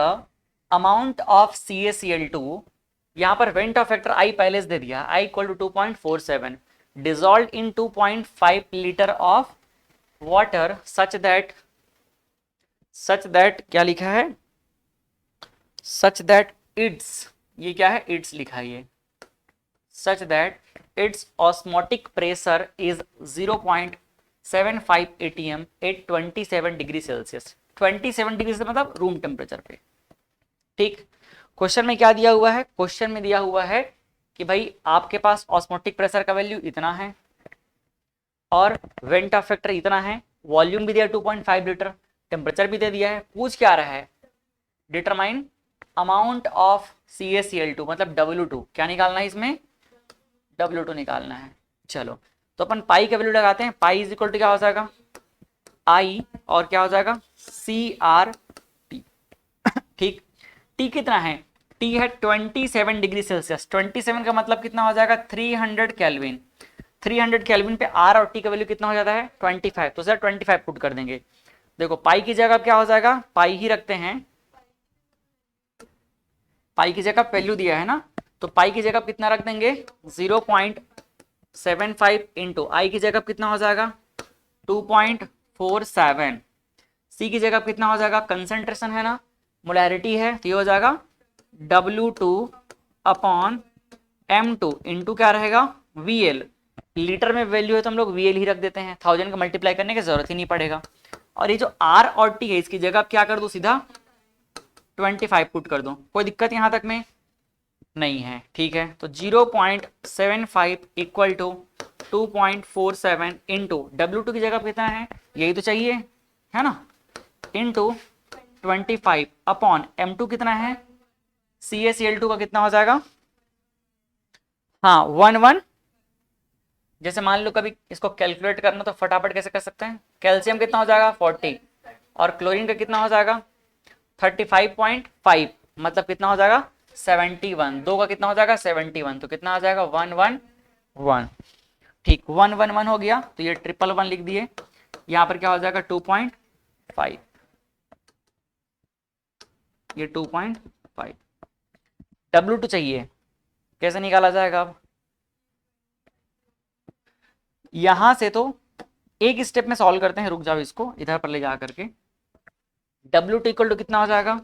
amount of CaCl2, यहाँ पर वेंट फैक्टर आई पहले से दे दिया, I equal to 2.47, dissolve in 2.5 litre of water such that क्या लिखा है, सच दैट इट्स, ये क्या है, इट्स लिखा है ये, such that it's osmotic pressure is 0.75 atm at 27 degree Celsius. 27 degree से मतलब रूम टेम्परेचर पे, ठीक। क्वेश्चन में क्या दिया हुआ है, क्वेश्चन में दिया हुआ है कि भाई आपके पास ऑस्मोटिक प्रेशर का वैल्यू इतना है और वेंट ऑफ फैक्टर इतना है, वॉल्यूम भी दिया 2.5 लीटर, टेम्परेचर भी दे दिया है, पूछ क्या रहा है, डिटरमाइन अमाउंट ऑफ CaCl2 मतलब W2, क्या निकालना है इसमें, W2 निकालना है। चलो तो अपन पाई का वैल्यू लगाते हैं, पाई इज इक्वल टू क्या हो जाएगा, I और क्या हो जाएगा CRT, ठीक। T कितना है, T है 27 डिग्री सेल्सियस, 27 का मतलब कितना हो जाएगा 300 केल्विन, 300 केल्विन पे R और T का वैल्यू कितना हो जाता है 25, तो सर 25 पुट कर देंगे। देखो पाई की जगह क्या हो जाएगा, पाई ही रखते हैं, पाई की जगह वैल्यू दिया है ना, तो पाई की जगह कितना रख देंगे 0.75 इंटू आई की जगह कितना हो जाएगा 2.47, सी की जगह कितना हो जाएगा, कंसंट्रेशन है ना, मोलैरिटी है, तो ये हो जाएगा W2 अपॉन M2 इंटू क्या रहेगा VL, लीटर में वैल्यू है तो हम लोग VL ही रख देते हैं, 1000 का मल्टीप्लाई करने की जरूरत ही नहीं पड़ेगा। और ये जो R और T है इसकी जगह क्या कर दो, सीधा 25 पुट कर दो, कोई दिक्कत यहां तक में नहीं है, ठीक है। तो 0.75 इक्वल टू 2.47 इंटू W2 की जगह कितना है, यही तो चाहिए है ना, इंटू 25 अपॉन M2 कितना है, CaCl2 का कितना हो जाएगा, हाँ 11, जैसे मान लो कभी इसको कैलकुलेट करना तो फटाफट कैसे कर सकते हैं, कैल्शियम कितना हो जाएगा 40 और क्लोरीन का कितना हो जाएगा 35.5, मतलब कितना हो जाएगा 71, दो का कितना हो जाएगा 71, तो कितना आ जाएगा 111, ठीक 111 हो गया, तो ये 111 लिख दिए, यहाँ पर क्या हो जाएगा 2.5, ये 2.5। W2 चाहिए, कैसे निकाला जाएगा, अब यहां से तो एक स्टेप में सॉल्व करते हैं, रुक जाओ इसको इधर पर ले जा करके, W2 इक्वल टू कितना हो जाएगा,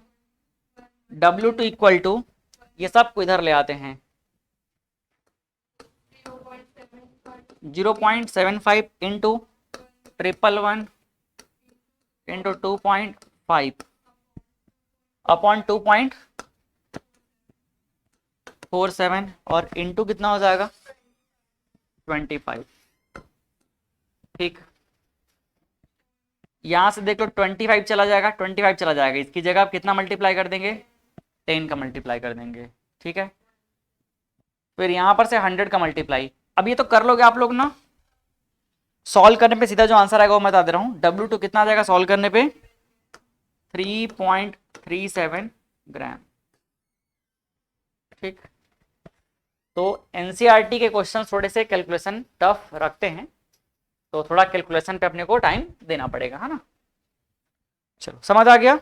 W2 इक्वल टू, ये सब को इधर ले आते हैं 0.75 इंटू 111 इंटू 2.5 अपॉन 2.47 और इंटू कितना हो जाएगा 25, ठीक। यहां से देख लो 25 चला जाएगा, 25 चला जाएगा, इसकी जगह आप कितना मल्टीप्लाई कर देंगे 10 का मल्टीप्लाई कर देंगे, ठीक है। फिर यहां पर से 100 का मल्टीप्लाई, अब ये तो कर लोगे आप लोग ना, सॉल्व करने पे सीधा जो आंसर आएगा वो मैं बता दे रहा हूं, W2 कितना आ जाएगा सॉल्व करने पे 3.37 ग्राम, ठीक। तो NCERT के क्वेश्चन थोड़े से कैलकुलेशन टफ रखते हैं, तो थोड़ा कैलकुलेशन पे अपने को टाइम देना पड़ेगा, है ना। चलो समझ आ गया,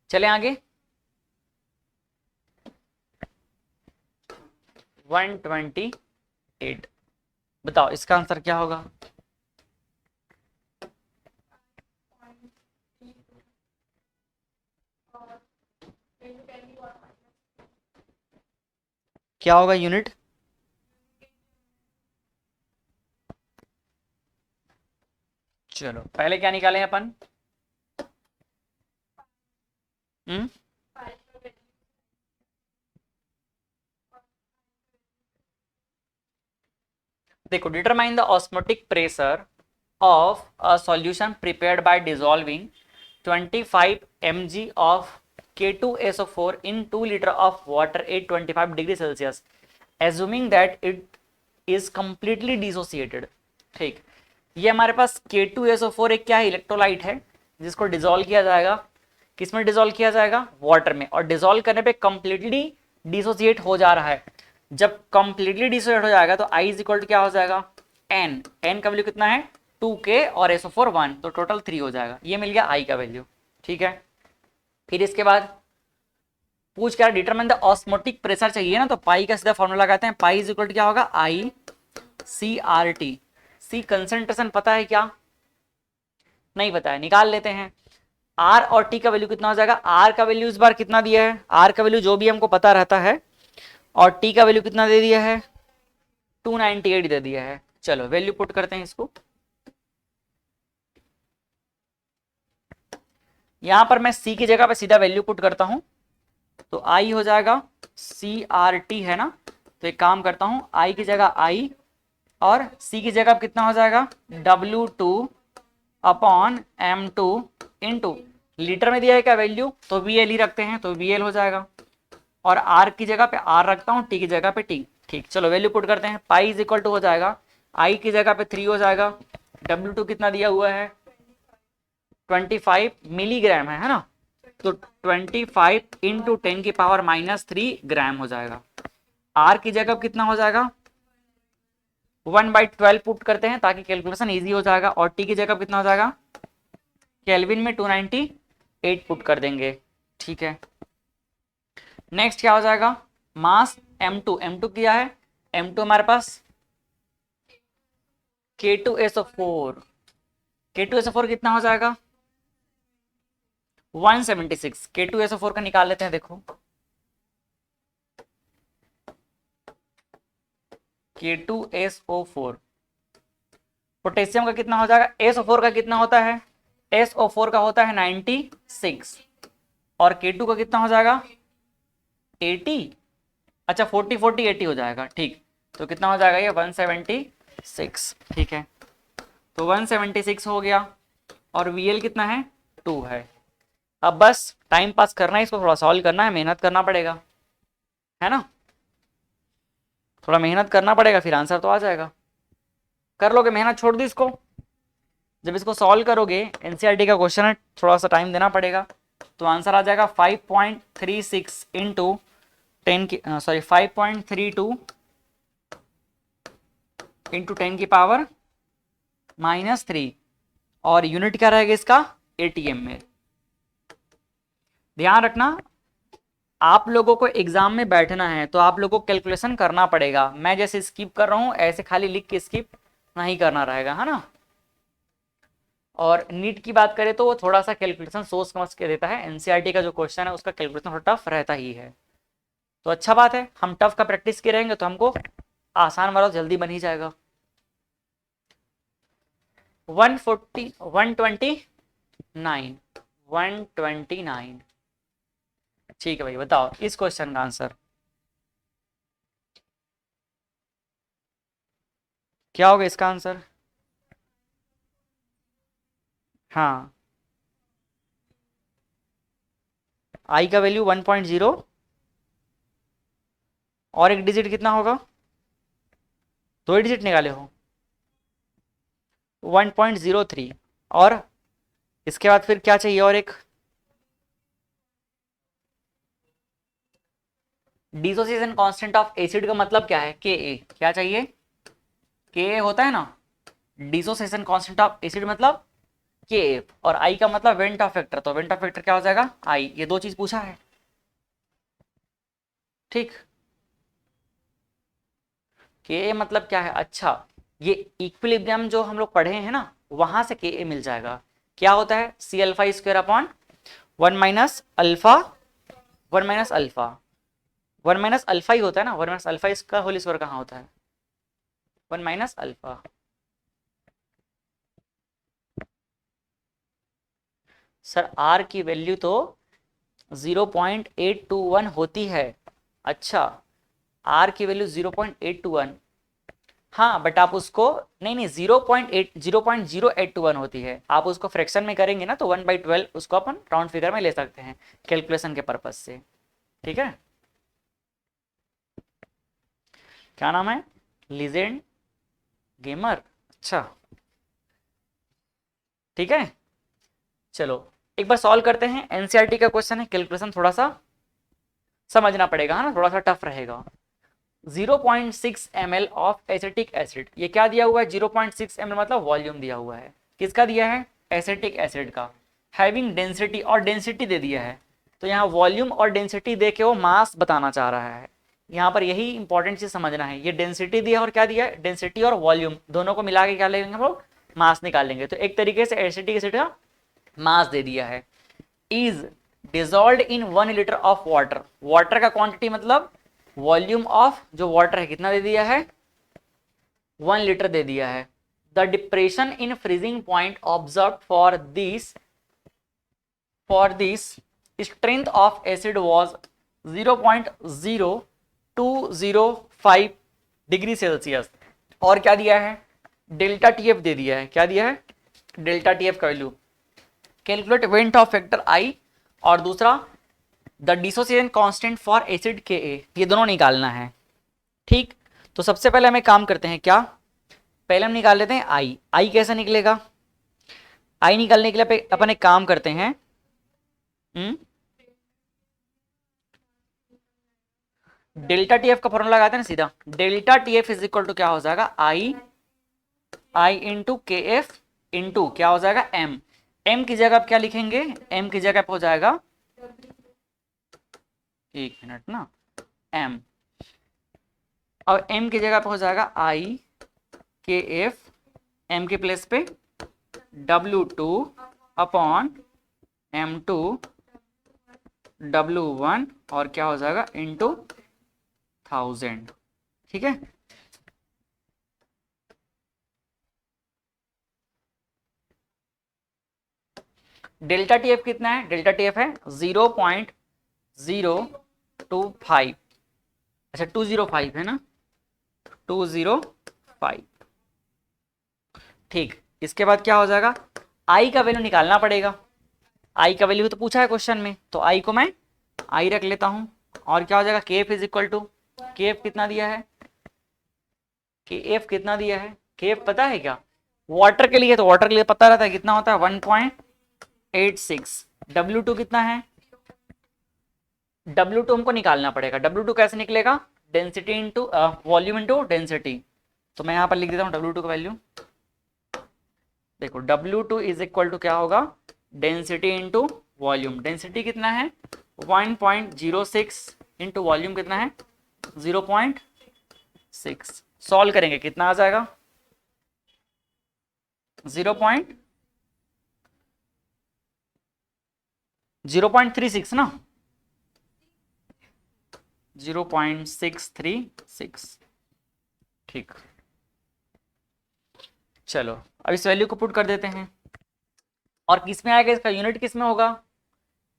चले आगे 128, बताओ इसका आंसर क्या होगा, क्या होगा यूनिट, चलो पहले क्या निकालें अपन, देखो determine the osmotic pressure of a solution prepared by dissolving 25 mg of K2SO4 in 2 liter of water at 25 degree Celsius, assuming that it is completely dissociated, ठीक। ये हमारे पास K2SO4 एक क्या है, इलेक्ट्रोलाइट है जिसको डिसॉल्व किया जाएगा, किसमें डिसॉल्व किया जाएगा वाटर में, और डिसॉल्व करने पे कंप्लीटली डिसोसिएट हो जा रहा है, जब कंप्लीटली डिसोसिएट हो जाएगा तो I इज इक्वल टू क्या हो जाएगा n, n का वैल्यू कितना है 2k और SO4 1, तो टोटल 3 हो जाएगा। ये मिल गया I का वैल्यू। ठीक है, फिर इसके बाद पूछ क्या, डिटरमाइन द ऑस्मोटिक प्रेशर चाहिए ना, तो पाई का सीधा फॉर्मूला लगाते हैं। पाई इज इक्वल टू क्या होगा, आई सी आर टी। सी कंसंट्रेशन पता है क्या, नहीं पता है, निकाल लेते हैं। आर और टी का वैल्यू कितना हो जाएगा, आर का वैल्यू इस बार कितना दिया है, आर का वैल्यू जो भी हमको पता रहता है, और टी का वैल्यू कितना दे दिया है, 298 दे दिया है। चलो वैल्यू पुट करते हैं इसको। यहां पर मैं सी की जगह पे सीधा वैल्यू पुट करता हूं, तो आई हो जाएगा सी आर टी है ना, तो एक काम करता हूं, आई की जगह आई और सी की जगह कितना हो जाएगा, W2 upon M2 into litre में दिया है क्या वैल्यू, तो VL ही रखते हैं, तो VL हो जाएगा। और R की जगह पे R रखता हूँ, T की जगह पे T। ठीक, चलो वैल्यू पुट करते हैं। पाई इज इक्वल टू हो जाएगा, I की जगह पे 3 हो जाएगा, W2 कितना दिया हुआ है 25 मिलीग्राम है ना, तो 25 इंटू 10 की पावर -3 ग्राम हो जाएगा। R की जगह कितना हो जाएगा 1/12 पुट करते हैं ताकि कैलकुलेशन इजी हो जाएगा, और टी की जगह कितना हो जाएगा, केल्विन में 298 पुट कर देंगे। ठीक है, नेक्स्ट क्या हो जाएगा, मास M2, M2 क्या है, M2 हमारे पास K2SO4, K2SO4 कितना हो जाएगा 176। K2SO4 का निकाल लेते हैं, देखो K2SO4 पोटेशियम का कितना हो जाएगा, SO4 का कितना होता है, SO4 का होता है 96 और K2 का कितना हो जाएगा 80, अच्छा 40 40 80 हो जाएगा। ठीक, तो कितना हो जाएगा ये 176। ठीक है, तो 176 हो गया, और VL कितना है 2 है। अब बस टाइम पास करना है, इसको थोड़ा सॉल्व करना है, मेहनत करना पड़ेगा, है ना, थोड़ा मेहनत करना पड़ेगा, फिर आंसर तो आ जाएगा। कर लोगे, मेहनत छोड़ दी इसको, जब इसको सॉल्व करोगे, एनसीईआरटी का क्वेश्चन है, थोड़ा सा टाइम देना पड़ेगा, तो आंसर आ जाएगा 5.36 इंटू 10 की 5.32 इंटू 10 की पावर -3, और यूनिट क्या रहेगा इसका ATM में। ध्यान रखना, आप लोगों को एग्जाम में बैठना है तो आप लोगों को कैलकुलेशन करना पड़ेगा। मैं जैसे स्किप कर रहा हूं, ऐसे खाली लिख के स्किप नहीं करना रहेगा, है ना। और नीट की बात करें तो वो थोड़ा सा कैलकुलेशन सोच समझ के देता है, एनसीईआरटी का जो क्वेश्चन है उसका कैलकुलेशन थोड़ा टफ रहता ही है। तो अच्छा बात है, हम टफ का प्रैक्टिस किए रहेंगे तो हमको आसान वाला जल्दी बन ही जाएगा। 129। ठीक है भाई, बताओ इस क्वेश्चन का आंसर क्या होगा, इसका आंसर। हाँ, आई का वैल्यू 1.0 और एक डिजिट कितना होगा, 2 डिजिट निकाले हो 1.03, और इसके बाद फिर क्या चाहिए, और एक डिसोसिएशन कांस्टेंट ऑफ एसिड का मतलब क्या है, के क्या चाहिए, के होता है ना, डिसोसिएशन कांस्टेंट ऑफ एसिड मतलब के, और आई का मतलब वेंट ऑफ फैक्टर, तो वेंट ऑफ फैक्टर क्या हो जाएगा आई। ये 2 चीज पूछा है। ठीक, के मतलब क्या है, अच्छा ये इक्विलिब्रियम जो हम लोग पढ़े हैं ना, वहां से के मिल जाएगा। क्या होता है, C alpha square upon 1 minus alpha 1 minus alpha 1 minus alpha ही होता है ना, 1 माइनस अल्फा इसका होल स्क्वायर कहाँ होता है, 1 माइनस अल्फा। सर आर की वैल्यू तो 0.821 होती है। अच्छा, आर की वैल्यू 0.821, हाँ बट आप उसको नहीं नहीं 0.0821 होती है। आप उसको फ्रैक्शन में करेंगे ना तो 1/12 उसको अपन राउंड फिगर में ले सकते हैं कैलकुलेशन के पर्पज से। ठीक है, क्या नाम है, लीजेंड गेमर। अच्छा ठीक है, चलो एक बार सॉल्व करते हैं। एनसीईआरटी का क्वेश्चन है, कैलकुलेशन थोड़ा सा समझना पड़ेगा, है ना, थोड़ा सा टफ रहेगा। 0.6 ml ऑफ एसिटिक एसिड। ये क्या दिया हुआ है? 0.6 ml मतलब वॉल्यूम दिया हुआ है। किसका दिया है? एसिटिक एसिड का। हैविंग डेंसिटी, और डेंसिटी दे दिया है। तो यहाँ वॉल्यूम और डेंसिटी दे के वो मास बताना चाह रहा है। यहाँ पर यही इंपॉर्टेंट चीज समझना है। ये डेंसिटी दिया और क्या दिया है? डेंसिटी और वॉल्यूम दोनों को मिला के क्या लेंगे हम लोग? मास निकालेंगे। तो एक तरीके से एसिटिक एसिड का मास दे दिया है। Is dissolve in 1 litre of water. Water का क्वांटिटी मतलब वॉल्यूम ऑफ जो वाटर है कितना दे दिया है? 1 लीटर दे दिया है। The depression in freezing point observe for this strength of acid was 0.0205 degree Celsius. और क्या दिया है? डेल्टा टीएफ दे दिया है। क्या दिया है? डेल्टा टीएफ का value. Calculate went of factor I, और दूसरा the dissociation constant for acid के ए। ये दोनों निकालना है। ठीक, तो सबसे पहले हम एक काम करते हैं। क्या? पहले हम निकाल लेते हैं आई। आई कैसे निकलेगा? आई निकालने के लिए अपन एक काम करते हैं। डेल्टा टीएफ का फॉर्मूला लगाते हैं ना सीधा। Delta TF is equal to क्या हो जाएगा? I into K F into क्या हो जाएगा? एम। एम की जगह आप क्या लिखेंगे? एम की जगह हो जाएगा, एक मिनट ना, एम, और एम की जगह पे हो जाएगा आई के एफ, एम के प्लेस पे W2 अपॉन M2 W1, और क्या हो जाएगा? इंटू 1000। ठीक है, डेल्टा टीएफ कितना है? डेल्टा टीएफ है 0.025। अच्छा 205 है ना, 205। ठीक, इसके बाद क्या हो जाएगा? आई का वैल्यू निकालना पड़ेगा। आई का वैल्यू तो पूछा है क्वेश्चन में, तो आई को मैं आई रख लेता हूं। और क्या हो जाएगा? के एफ इज इक्वल टू, के एफ कितना दिया है? के एफ कितना दिया है? के एफ पता है क्या? वाटर के लिए तो वाटर के लिए पता रहता है कितना होता है? 1.86। W2 कितना है? W2 हमको निकालना पड़ेगा। W2 कैसे निकलेगा? Density into volume into density. तो मैं यहां पर लिख देता हूं W2 का वैल्यू। देखो W2 इज इक्वल टू क्या होगा? Density into volume. डेंसिटी कितना है? 1.06 इंटू वॉल्यूम कितना है? 0.6। सॉल्व करेंगे कितना आ जाएगा? 0.36 ना, 0.636। ठीक, चलो अब इस वैल्यू को पुट कर देते हैं। और किस में आएगा? इसका यूनिट किस में होगा?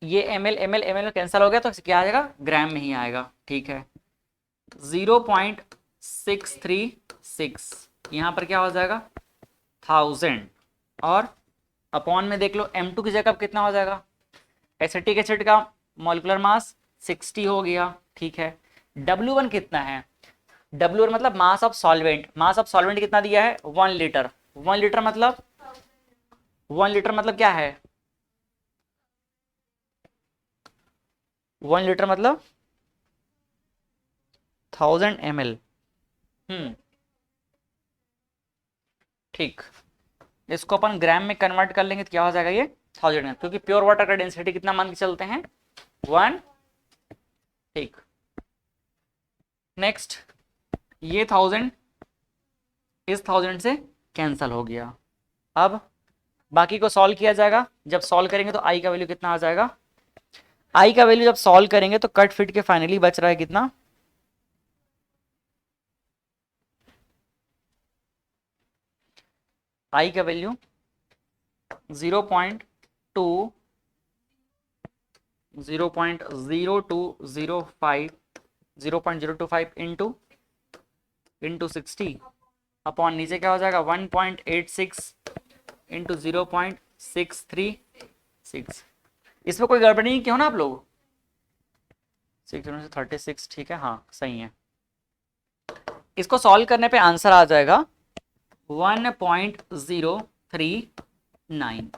ये ml ml ml कैंसिल हो गया तो क्या आ जाएगा? ग्राम में ही आएगा। ठीक है, 0.636 यहाँ पर क्या हो जाएगा? 1000, और अपॉन में देख लो M2 की जगह कितना हो जाएगा? एसिटिक एसिड का मॉलिक्यूलर मास 60 हो गया। ठीक है, W1 कितना है? W1 मतलब mass of solvent. Mass of solvent कितना दिया है? 1 लीटर। 1 लीटर मतलब 1 लीटर मतलब क्या है? 1 लीटर मतलब 1000 ml। ठीक, इसको अपन ग्राम में कन्वर्ट कर लेंगे तो क्या हो जाएगा? ये 1000 ml, क्योंकि प्योर वाटर का डेंसिटी कितना मान के चलते हैं? 1। ठीक, नेक्स्ट ये 1000 इस 1000 से कैंसल हो गया। अब बाकी को सॉल्व किया जाएगा। जब सॉल्व करेंगे तो आई का वैल्यू कितना आ जाएगा? आई का वैल्यू जब सॉल्व करेंगे तो कट फिट के फाइनली बच रहा है कितना? आई का वैल्यू 0.0205 इंटू 60 अपॉन नीचे क्या हो जाएगा? 1.86 इंटू 0.636। इसमें कोई गड़बड़ी नहीं क्यों ना आप लोग? 636। ठीक है, हाँ सही है। इसको सॉल्व करने पे आंसर आ जाएगा 1.039।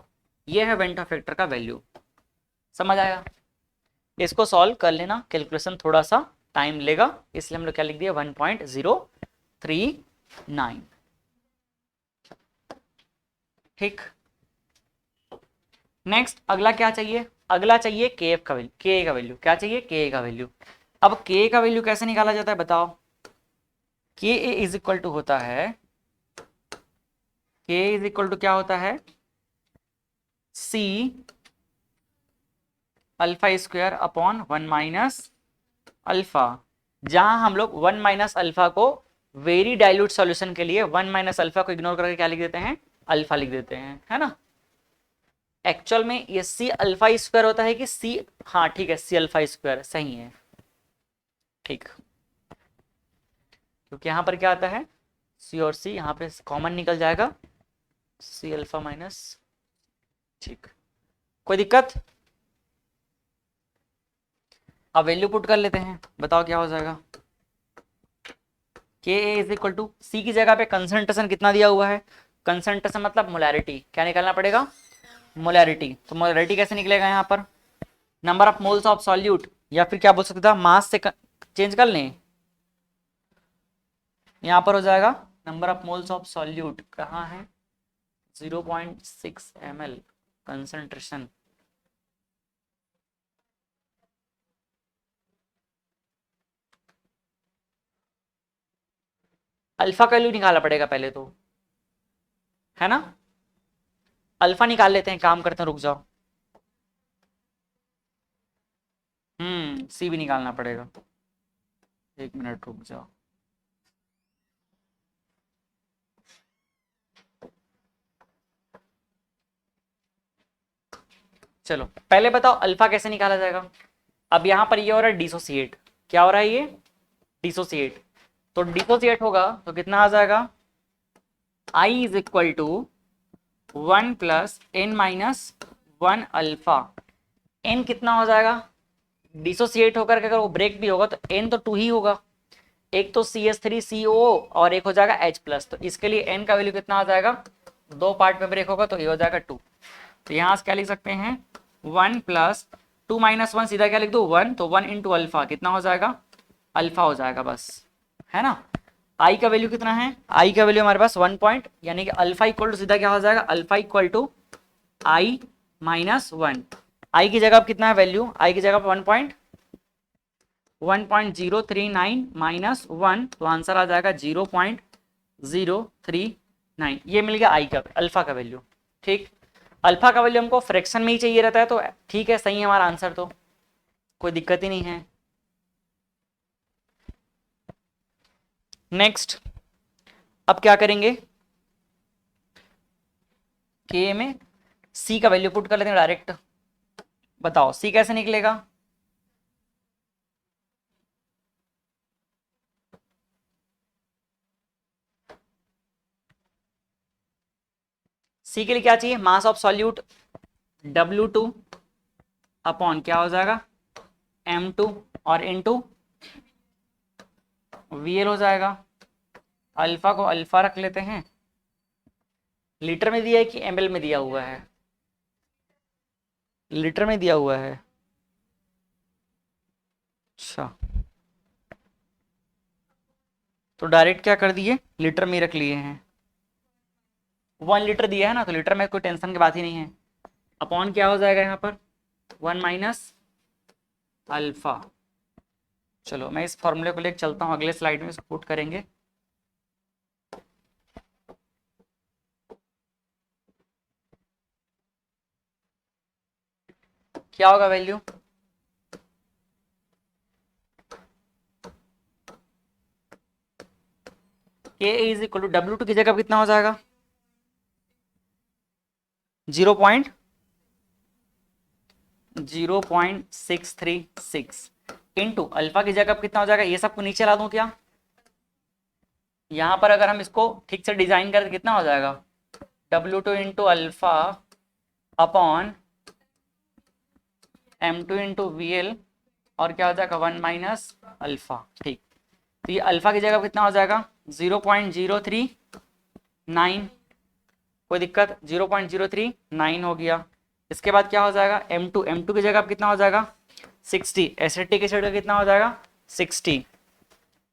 ये है वेंट ऑफ फैक्टर का वैल्यू। समझ आया? इसको सॉल्व कर लेना, कैलकुलेशन थोड़ा सा टाइम लेगा, इसलिए हम लोग क्या लिख दिया 1.039। ठीक, नेक्स्ट अगला क्या चाहिए, अगला चाहिए के एफ का वैल्यू, के का वैल्यू, क्या चाहिए के का वैल्यू। अब के का वैल्यू कैसे निकाला जाता है बताओ। के ए इज इक्वल टू होता है, के इज इक्वल टू क्या होता है, C alpha square upon 1 minus alpha, जहां हम लोग 1 माइनस अल्फा को वेरी डाइल्यूट सॉल्यूशन के लिए 1 माइनस अल्फा को इग्नोर करके क्या लिख देते हैं, अल्फा लिख देते हैं, है ना। एक्चुअल में ये सी अल्फा स्क्वायर होता है कि सी, हाँ ठीक है सी अल्फा स्क्वायर सही है, ठीक, क्योंकि यहां पर क्या आता है सी और सी, यहां पे कॉमन निकल जाएगा, सी अल्फा माइनस, ठीक, कोई दिक्कत। अब वैल्यू पुट कर लेते हैं, बताओ क्या हो जाएगा। के इज इक्वल टू सी की जगह पे कंसंट्रेशन कितना दिया हुआ है, कंसंट्रेशन मतलब मोलैरिटी, क्या निकालना पड़ेगा, मोलैरिटी। तो मोलैरिटी कैसे निकलेगा यहाँ पर, number of moles of solute, या फिर क्या बोल सकते था मास से चेंज कर लें, यहाँ पर हो जाएगा number of moles of solute, कहाँ है 0.6 ml कंसंट्रेशन, अल्फा का वैल्यू निकालना पड़ेगा पहले तो, है ना। अल्फा निकाल लेते हैं, काम करते हैं, रुक जाओ, सी भी निकालना पड़ेगा, एक मिनट रुक जाओ। चलो पहले बताओ अल्फा कैसे निकाला जाएगा। अब यहां पर ये हो रहा है डिसोसिएट, क्या हो रहा है ये डिसोसिएट, तो डिसोसिएट होगा तो कितना आ जाएगा, I is equal to 1 plus N minus 1 alpha, N कितना हो जाएगा, डिसोसिएट होकर के अगर वो ब्रेक भी होगा तो एन तो 2 ही होगा, एक तो CH3CO और एक हो जाएगा H+, तो इसके लिए n का वैल्यू कितना आ जाएगा, 2 पार्ट में ब्रेक होगा तो ये हो जाएगा 2, तो यहाँ से क्या लिख सकते हैं 1 प्लस 2 माइनस 1, सीधा क्या लिख दो 1, तो 1 इंटू अल्फा कितना हो जाएगा, अल्फा हो जाएगा बस, है ना। आई का वैल्यू कितना है, आई का वैल्यू हमारे पास 1 पॉइंट, यानी कि अल्फा इक्वल टू सीधा क्या हो जाएगा, alpha equal to I minus 1, I की जगह कितना है वैल्यू, आई की जगह 1.039 माइनस 1, तो आंसर आ जाएगा 0.039, ये मिल गया आई का अल्फा का वैल्यू। ठीक, अल्फा का वैल्यू हमको फ्रैक्शन में ही चाहिए रहता है, तो ठीक है सही है हमारा आंसर, तो कोई दिक्कत ही नहीं है। नेक्स्ट अब क्या करेंगे, के में सी का वैल्यू पुट कर लेते हैं डायरेक्ट, बताओ सी कैसे निकलेगा, सी के लिए क्या चाहिए, mass of solute W2 upon क्या हो जाएगा M2 और इनटू VL हो जाएगा, अल्फा को अल्फा रख लेते हैं, लीटर में दिया है कि ml में दिया हुआ है, लीटर में दिया हुआ है, अच्छा तो डायरेक्ट क्या कर दिए लीटर में रख लिए हैं, 1 लीटर दिया है ना, तो लीटर में कोई टेंशन की बात ही नहीं है, अपॉन क्या हो जाएगा यहाँ पर 1 माइनस अल्फा। चलो मैं इस फॉर्मूले को लेकर चलता हूँ, अगले स्लाइड में इसको पुट करेंगे। क्या होगा वैल्यू, के इज इक्वल टू W2 की जगह कितना हो जाएगा 0.0636 इंटू अल्फा की जगह कितना हो जाएगा, ये सबको नीचे ला दूं क्या, यहां पर अगर हम इसको ठीक से डिजाइन करें कितना हो जाएगा W2 into alpha upon M2 into VL और क्या हो जाएगा 1 माइनस अल्फा। ठीक, तो ये अल्फा की जगह कितना हो जाएगा 0.039, कोई दिक्कत 0.039 हो गया। इसके बाद क्या हो जाएगा M2 की जगह कितना हो जाएगा 60, एसिटिक एसिड का कितना हो जाएगा 60,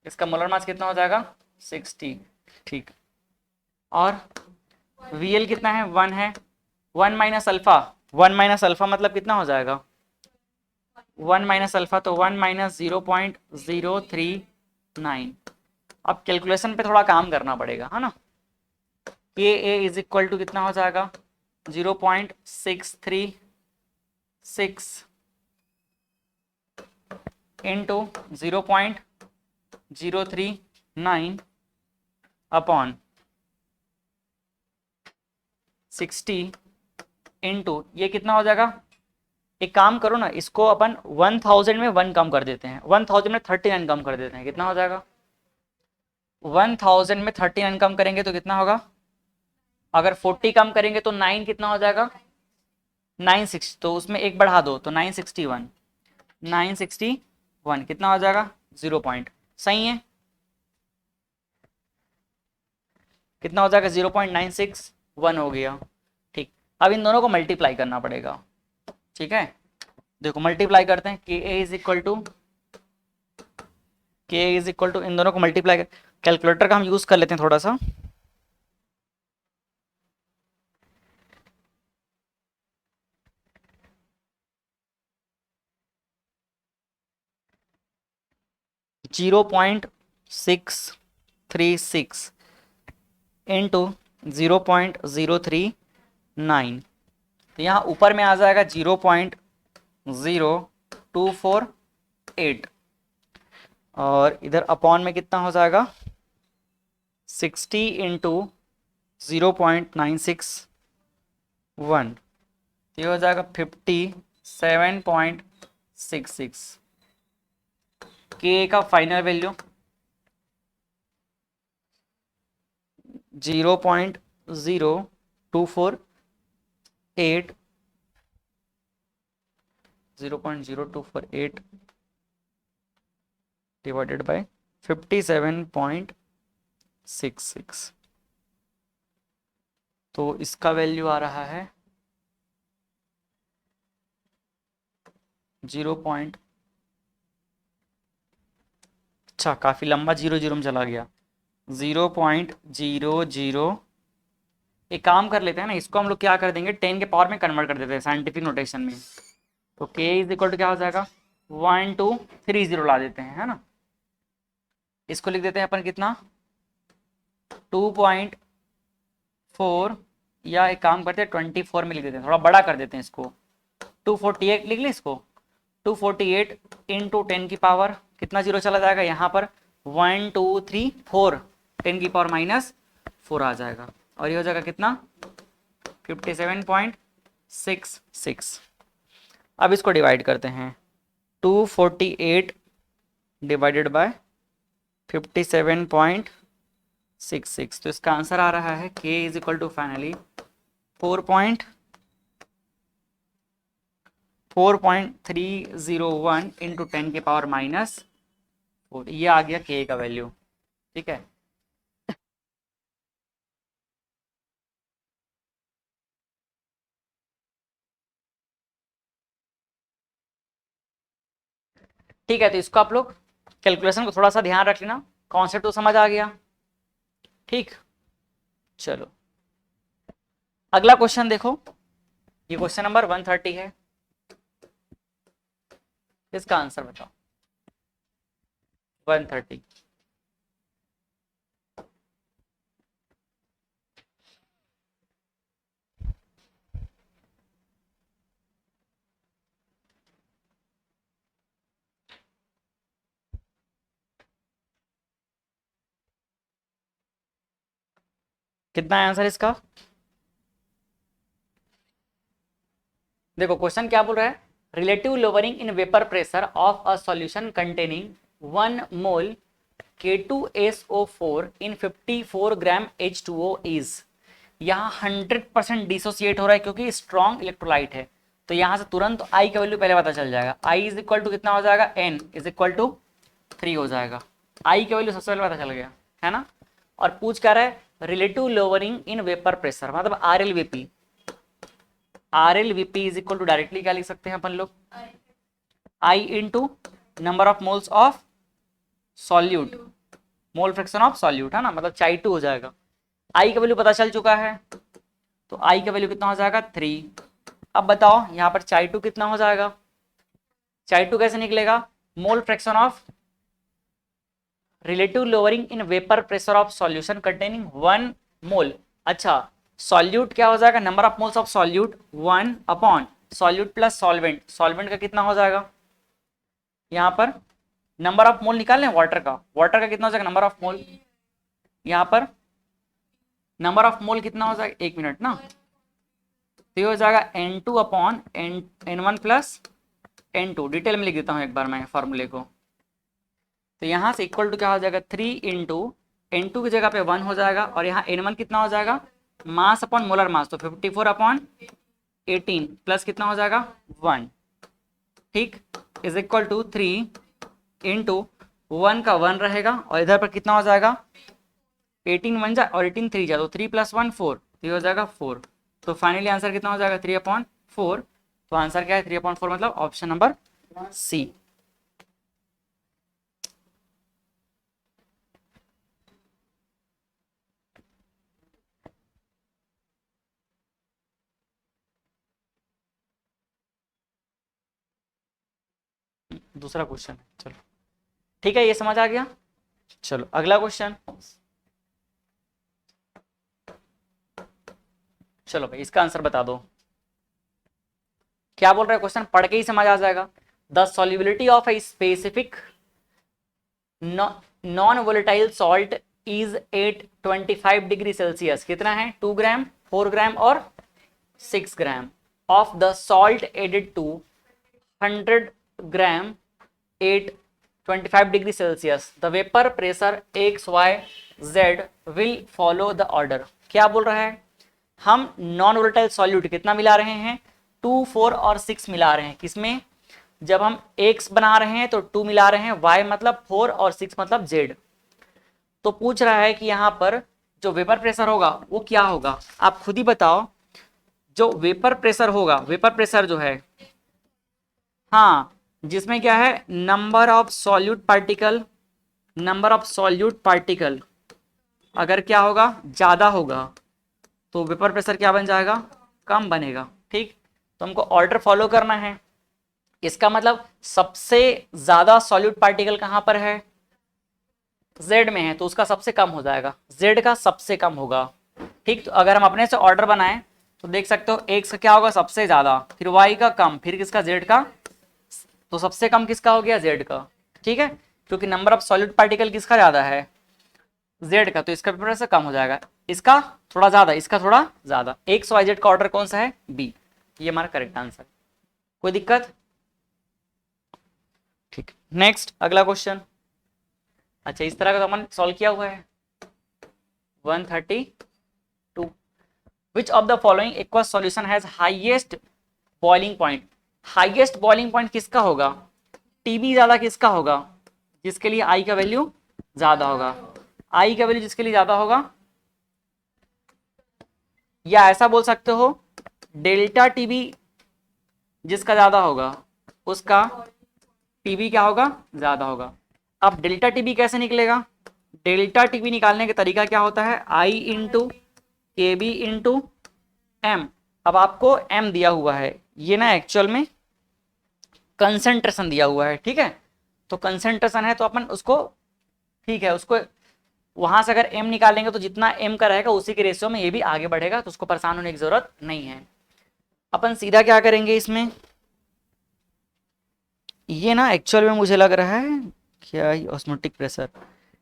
इसका मोलर मास कितना हो जाएगा 60, ठीक। और VL कितना है 1 है, 1 माइनस अल्फा, 1 माइनस अल्फा मतलब कितना हो जाएगा 1 माइनस अल्फा, तो 1 माइनस 0.039। अब कैलकुलेशन पे थोड़ा काम करना पड़ेगा है ना। के ए इज इक्वल टू कितना हो जाएगा 0.636 इंटू 0.039 अपॉन 60 इंटू ये कितना हो जाएगा, एक काम करो ना, इसको अपन 1000 में 1 कम कर देते हैं, 1000 में 39 कम कर देते हैं, कितना हो जाएगा 1000 में 39 कम करेंगे तो कितना होगा, अगर 40 कम करेंगे तो 9 कितना हो जाएगा 960, तो उसमें एक बढ़ा दो तो 961, 961 कितना हो जाएगा 0 पॉइंट, सही है, कितना हो जाएगा 0.961 हो गया, ठीक। अब इन दोनों को मल्टीप्लाई करना पड़ेगा, ठीक है। देखो मल्टीप्लाई करते हैं, के ए इज इक्वल टू इन दोनों को मल्टीप्लाई, कैलकुलेटर का हम यूज कर लेते हैं थोड़ा सा। जीरो 0.636 इंटू 0.039, तो यहाँ ऊपर में आ जाएगा 0.0248 और इधर अपॉन में कितना हो जाएगा 60 इंटू 0.961, ये हो जाएगा 57.66। के का फाइनल वैल्यू 0.0248 डिवाइडेड बाय 57.66, तो इसका वैल्यू आ रहा है 0. अच्छा काफी लंबा 0 में चला गया, 0.00, एक काम कर लेते हैं ना, इसको हम लोग क्या कर देंगे 10 के पावर में कन्वर्ट कर देते हैं साइंटिफिक नोटेशन में, तो k इज इक्वल टू क्या हो जाएगा 1230 ला देते हैं, है ना। इसको लिख देते हैं अपन कितना 2.4, या एक काम करते हैं 24 में लिख देते हैं, थोड़ा बड़ा कर देते हैं इसको, 248 लिख लें इसको, 248 इंटू 10 की पावर कितना जीरो चला जाएगा यहाँ पर 1 2 3 4, 10 की पावर -4 आ जाएगा, और ये हो जाएगा कितना 57.66। अब इसको डिवाइड करते हैं, 248 डिवाइडेड बाय 57.66, तो इसका आंसर आ रहा है k is equal to finally 4.301 into 10 के पावर -4, ये आ गया k का वैल्यू, ठीक है। ठीक है, तो इसको आप लोग कैलकुलेशन को थोड़ा सा ध्यान रख लेना, कॉन्सेप्ट तो समझ आ गया, ठीक। चलो अगला क्वेश्चन देखो, ये क्वेश्चन नंबर 130 है, इसका आंसर बताओ 130। कितना है आंसर इसका, देखो क्वेश्चन क्या बोल रहा है, relative lowering in vapour pressure of a solution containing 1 mole K2SO4 in 54 gram H2O is, यहाँ 100% डिसोसिएट हो रहा है क्योंकि स्ट्रॉन्ग इलेक्ट्रोलाइट है, तो यहाँ से तुरंत I का वैल्यू पहले पता चल जाएगा, I इज इक्वल टू कितना हो जाएगा N इज इक्वल टू 3 हो जाएगा, I का वैल्यू सबसे पहले पता चल गया है ना। और पूछ क्या रहा है relative lowering in vapour pressure, मतलब RLVP, RLVP is equal to directly क्या लिख सकते हैं अपन लोग I into number of moles of solute, mole fraction of solute है ना, मतलब Chi2 हो जाएगा। आई का वैल्यू पता चल चुका है, तो आई का वैल्यू कितना हो जाएगा 3। अब बताओ यहाँ पर Chi2 कितना हो जाएगा, Chi2 कैसे निकलेगा, मोल fraction of relative lowering in vapour pressure of solution containing 1 मोल। अच्छा, सॉल्यूट क्या हो जाएगा, number of moles of solute 1 upon solute plus solvent, solvent का कितना हो जाएगा, यहाँ पर नंबर ऑफ मोल निकाल लें वाटर का, वाटर का कितना हो जाएगा नंबर ऑफ मोल, यहाँ पर नंबर ऑफ मोल कितना हो जाएगा, 1 मिनट ना, तो ये हो जाएगा N2 upon N1 plus N2, detail में लिख देता हूँ एक बार मैं फॉर्मूले को। तो यहाँ से इक्वल टू क्या हो जाएगा 3 इंटू N2 की जगह पे 1 हो जाएगा, और यहाँ N1 कितना हो जाएगा, मास अपॉन मोलर मास, तो 54 अपॉन 18 प्लस कितना हो जाएगा 1, ठीक, इज इक्वल टू 3 इंटू 1 का 1 रहेगा, और इधर पर कितना हो जाएगा 18 1 जा और 18 3 जा, तो 3 + 1 4, तो ये हो जाएगा 4। तो फाइनली आंसर कितना हो जाएगा 3/4। तो आंसर क्या है 3/4, मतलब ऑप्शन नंबर सी। दूसरा क्वेश्चन है, चलो ठीक है, ये समझ आ गया। चलो अगला क्वेश्चन, चलो भाई इसका आंसर बता दो, क्या बोल रहा है क्वेश्चन, पढ़ के ही समझ आ जाएगा। The solubility of a specific non volatile salt is 825 degree Celsius, कितना है 2 ग्राम, 4 ग्राम और 6 gram of the salt added to 100 gram 825 degree Celsius, the vapour pressure XYZ will follow the order. क्या बोल रहा है, हम नॉन वोलेटाइल सॉल्यूट कितना मिला रहे हैं 2 4 और 6 मिला रहे हैं, किसमें, जब हम X बना रहे हैं तो 2 मिला रहे हैं, Y मतलब 4 और 6 मतलब Z। तो पूछ रहा है कि यहाँ पर जो वेपर प्रेशर होगा वो क्या होगा, आप खुद ही बताओ। जो वेपर प्रेशर होगा, वेपर प्रेशर जो है, हाँ, जिसमें क्या है number of solute particle, number of solute particle अगर क्या होगा ज्यादा होगा तो वेपर प्रेशर क्या बन जाएगा, कम बनेगा, ठीक। तो हमको ऑर्डर फॉलो करना है, इसका मतलब सबसे ज्यादा सॉल्यूट पार्टिकल कहां पर है, Z में है, तो उसका सबसे कम हो जाएगा, Z का सबसे कम होगा, ठीक। तो अगर हम अपने से ऑर्डर बनाएं तो देख सकते हो X का क्या होगा सबसे ज्यादा, फिर Y का कम, फिर किसका Z का, तो सबसे कम किसका हो गया Z का, ठीक है, क्योंकि नंबर ऑफ सॉल्यूट पार्टिकल किसका ज्यादा है Z का, तो इसका वेपर प्रेशर कम हो जाएगा, इसका थोड़ा ज्यादा, इसका थोड़ा ज्यादा, XYZ का ऑर्डर कौन सा है B, ये हमारा करेक्ट आंसर। कोई दिक्कत, ठीक। नेक्स्ट अगला क्वेश्चन, अच्छा इस तरह का तो हमने सॉल्व किया हुआ है 132। Which of the following aqueous solution has highest boiling point, highest boiling point किसका होगा, टीबी ज्यादा किसका होगा, जिसके लिए आई का वैल्यू ज्यादा होगा, आई का वैल्यू जिसके लिए ज्यादा होगा, या ऐसा बोल सकते हो डेल्टा टीबी जिसका ज्यादा होगा उसका टीबी क्या होगा ज्यादा होगा। अब डेल्टा टीबी कैसे निकलेगा, डेल्टा टीबी निकालने का तरीका क्या होता है, आई into K B into M. अब आपको एम दिया हुआ है, ये ना एक्चुअल में कंसेंट्रेशन दिया हुआ है, ठीक है, तो कंसेंट्रेशन है तो अपन उसको, ठीक है, उसको वहां से अगर एम निकालेंगे तो जितना एम का रहेगा उसी के रेशियो में ये भी आगे बढ़ेगा, तो उसको परेशान होने की जरूरत नहीं है। अपन सीधा क्या करेंगे इसमें, ये ना एक्चुअल में मुझे लग रहा है क्या ऑस्मोटिक प्रेशर,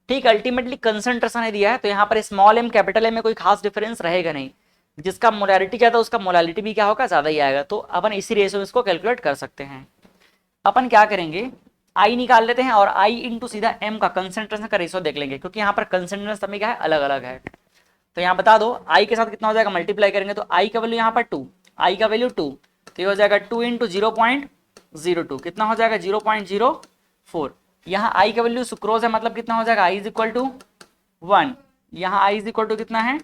ठीक, अल्टीमेटली कंसेंट्रेशन है दिया है, तो यहाँ पर स्मॉल एम कैपिटल एम में कोई खास डिफरेंस रहेगा नहीं, जिसका मोलारिटी ज्यादा उसका मोलालिटी भी क्या होगा ज्यादा ही आएगा, तो अपन इसी रेशियो में इसको कैलकुलेट कर सकते हैं। अपन क्या करेंगे आई निकाल लेते हैं और आई इंटू सीधा एम का कंसेंट्रेशन का रेशियो देख लेंगे, क्योंकि यहाँ पर कंसेंट्रेशन सभी क्या है अलग अलग है। तो यहाँ बता दो आई के साथ कितना हो जाएगा, मल्टीप्लाई करेंगे तो आई का वैल्यू यहाँ पर 2, आई का वैल्यू 2, तो ये हो जाएगा 2 इंटू 0.02, कितना हो जाएगा 0.04। यहाँ आई का वैल्यू सुक्रोज है, मतलब कितना हो जाएगा आई इज इक्वल टू 1, यहाँ आई इज इक्वल टू कितना है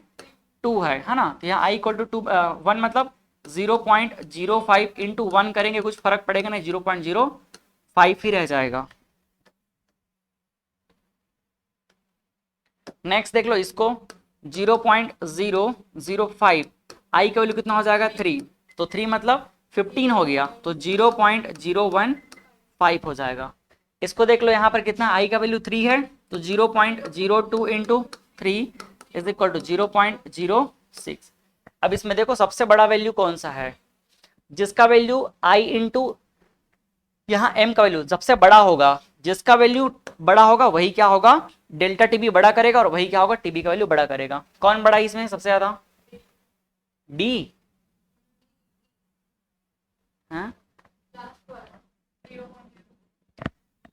2 है ना, तो यहाँ आई इक्वल टू 1 मतलब 0.05 इंटू 1 करेंगे कुछ फर्क पड़ेगा नहीं, 0.05 ही रह जाएगा। नेक्स्ट देख लो इसको 0.005, आई का वैल्यू कितना हो जाएगा 3, तो 3 मतलब 15 हो गया, तो 0.015 हो जाएगा। इसको देख लो यहाँ पर कितना, आई का वैल्यू 3 है, तो 0.02 इंटू 3 इज इक्वल टू 0.06। अब इसमें देखो सबसे बड़ा वैल्यू कौन सा है, जिसका वैल्यू आई इंटू यहाँ एम का वैल्यू सबसे बड़ा होगा, जिसका वैल्यू बड़ा होगा वही क्या होगा, डेल्टा टीबी बड़ा करेगा, और वही क्या होगा, टीबी का वैल्यू बड़ा करेगा। कौन बड़ा है इसमें सबसे ज्यादा, डी, हाँ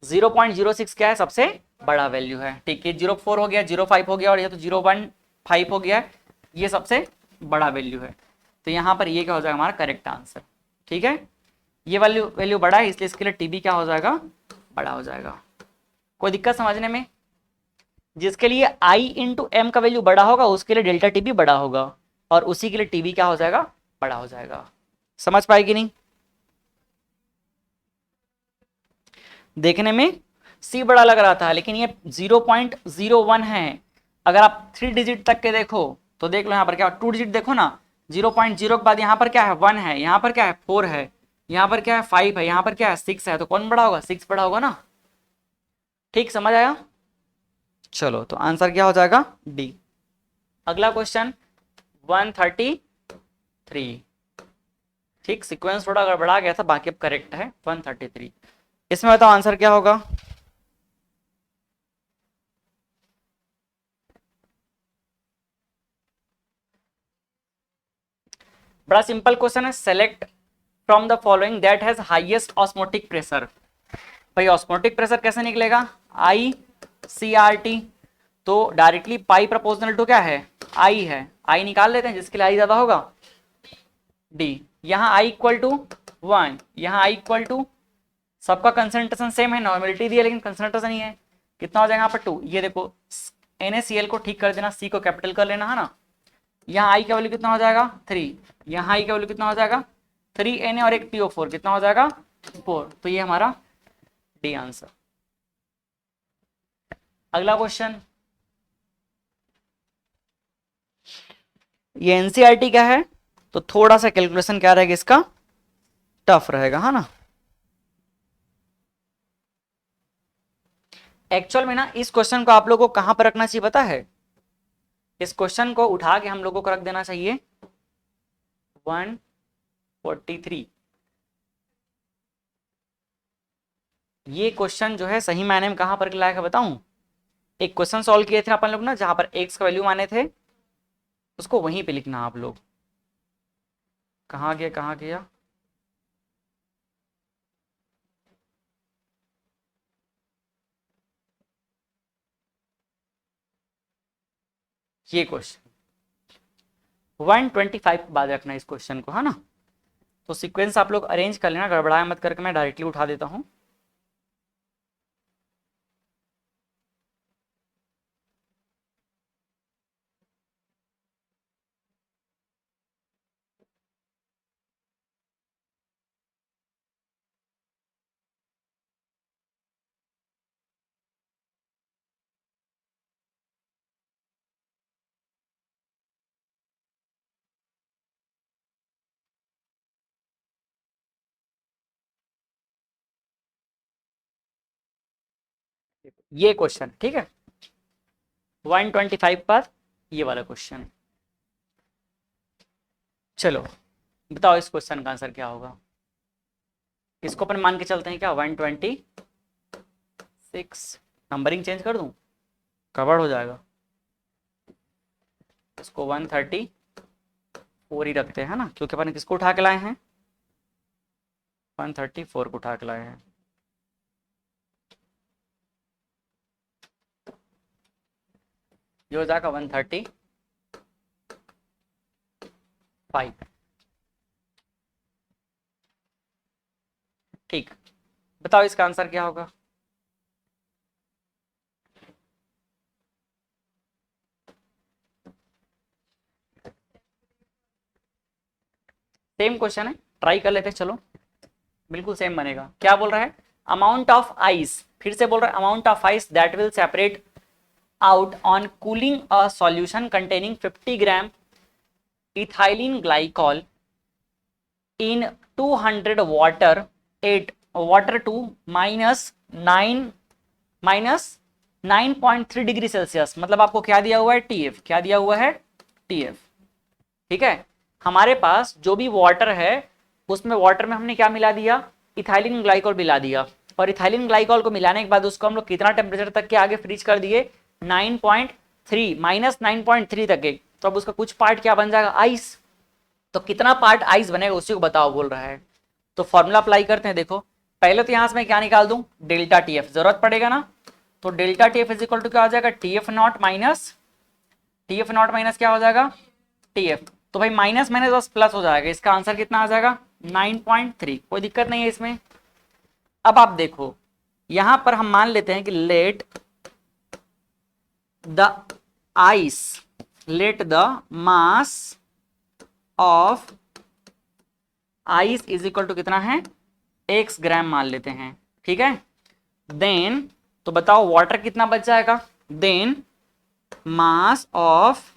0.06 क्या है, सबसे बड़ा वैल्यू है। ठीक है, 0.4 हो गया, 0.5 हो गया, और ये तो 0.15 हो गया, ये सबसे बड़ा वैल्यू है। तो यहाँ पर ये क्या हो जाएगा हमारा करेक्ट आंसर। ठीक है, ये वैल्यू बड़ा है, इसलिए इसके लिए टीबी क्या हो जाएगा, बड़ा हो जाएगा। कोई दिक्कत समझने में, जिसके लिए आई इंटू एम का वैल्यू बड़ा होगा उसके लिए डेल्टा टीबी बड़ा होगा, और उसी के लिए टीबी क्या हो जाएगा, बड़ा हो जाएगा। समझ पाएगी नहीं, देखने में सी बड़ा लग रहा था, लेकिन ये 0.01 है। अगर आप 3 डिजिट तक के देखो तो देख लो यहाँ पर क्या, 2 डिजिट देखो ना, 0.0 के बाद यहाँ पर क्या है 1 है, यहाँ पर क्या है 4 है, यहाँ पर क्या है 5 है, यहाँ पर क्या है 6 है, तो कौन बड़ा होगा, 6 बड़ा होगा ना। ठीक, समझ आया। चलो तो आंसर क्या हो जाएगा, डी। अगला क्वेश्चन 133। ठीक, सीक्वेंस थोड़ा गड़बड़ा गया था, बाकी अब करेक्ट है 133। इसमें बताओ आंसर क्या होगा। बड़ा सिंपल क्वेश्चन है, select from the following that has highest osmotic pressure. भाई ऑस्मोटिक प्रेशर कैसे निकलेगा, आई सी आर टी, तो डायरेक्टली पाई प्रपोजनल टू क्या है, आई है, आई निकाल लेते हैं, जिसके लिए आई ज्यादा होगा डी। यहाँ आई इक्वल टू 1, यहाँ आई इक्वल टू, सबका कंसंट्रेशन सेम है, नॉर्मेलिटी दी है लेकिन कंसंट्रेशन ही है, कितना हो जाएगा यहाँ पर 2। ये देखो NaCl को ठीक कर देना, सी को कैपिटल कर लेना है ना। यहाँ आई का वैल्यू कितना हो जाएगा 3, यहाँ आई का वैल्यू कितना हो जाएगा 3Na और एक PO4 कितना हो जाएगा 4, तो ये हमारा डी आंसर। अगला क्वेश्चन, ये एनसीईआरटी का है, तो थोड़ा सा कैलकुलेशन क्या रहेगा इसका, टफ रहेगा है ना। एक्चुअल में ना इस क्वेश्चन को आप लोगों को कहां पर रखना चाहिए पता है, इस क्वेश्चन को उठा के हम लोगों को रख देना चाहिए 143। ये क्वेश्चन जो है सही मायने में कहां पर लायक है बताऊं, एक क्वेश्चन सॉल्व किए थे अपन लोग ना, जहां पर एक्स का वैल्यू माने थे, उसको वहीं पे लिखना आप लोग। कहाँ गया कहाँ गया, ये क्वेश्चन 125 के बाद रखना इस क्वेश्चन को है ना। तो सीक्वेंस आप लोग अरेंज कर लेना, गड़बड़ाया मत करके, मैं डायरेक्टली उठा देता हूँ। ये क्वेश्चन ठीक है 125 पर ये वाला क्वेश्चन। चलो बताओ इस क्वेश्चन का आंसर क्या होगा। इसको अपन मान के चलते हैं क्या 126, नंबरिंग चेंज कर दूं, गड़बड़ हो जाएगा। इसको 134 ही रखते हैं ना, क्योंकि अपन किसको उठा के लाए हैं 134 को उठा के लाए हैं। ये हो जाएगा 135। ठीक, बताओ इसका आंसर क्या होगा। सेम क्वेश्चन है, ट्राई कर लेते हैं, चलो बिल्कुल सेम बनेगा। क्या बोल रहा है, अमाउंट ऑफ आइस, फिर से बोल रहा है amount of ice that will separate out on cooling a solution containing 50 gram ethylene glycol in 200 water at water to minus 9.3 degree Celsius. मतलब आपको क्या दिया हुआ है, TF। क्या दिया हुआ है, TF। ठीक है, हमारे पास जो भी वाटर है उसमें वाटर में हमने क्या मिला दिया, इथाइलिन ग्लाइकोल मिला दिया। और इथाइलिन ग्लाइकोल को मिलाने के बाद उसको हम लोग कितना टेम्परेचर तक के आगे फ्रीज कर दिए, 9.3 माइनस 9.3 तक के। तो अब उसका कुछ पार्ट क्या बन जाएगा, आइस। तो कितना पार्ट आइस बनेगा उसी को बताओ बोल रहा है। तो फॉर्मूला अप्लाई करते हैं। देखो पहले तो यहां से मैं क्या निकाल दूं, डेल्टा TF जरूरत पड़ेगा ना। तो delta TF is equal to क्या हो जाएगा, TF नॉट माइनस क्या हो जाएगा, TF। तो भाई माइनस माइनस बस प्लस हो जाएगा, इसका आंसर कितना आ जाएगा 9.3। कोई दिक्कत नहीं है इसमें। अब आप देखो यहां पर हम मान लेते हैं कि let the mass of ice is equal to कितना है, x ग्राम मान लेते हैं। ठीक है, देन तो बताओ वाटर कितना बच जाएगा, देन मास ऑफ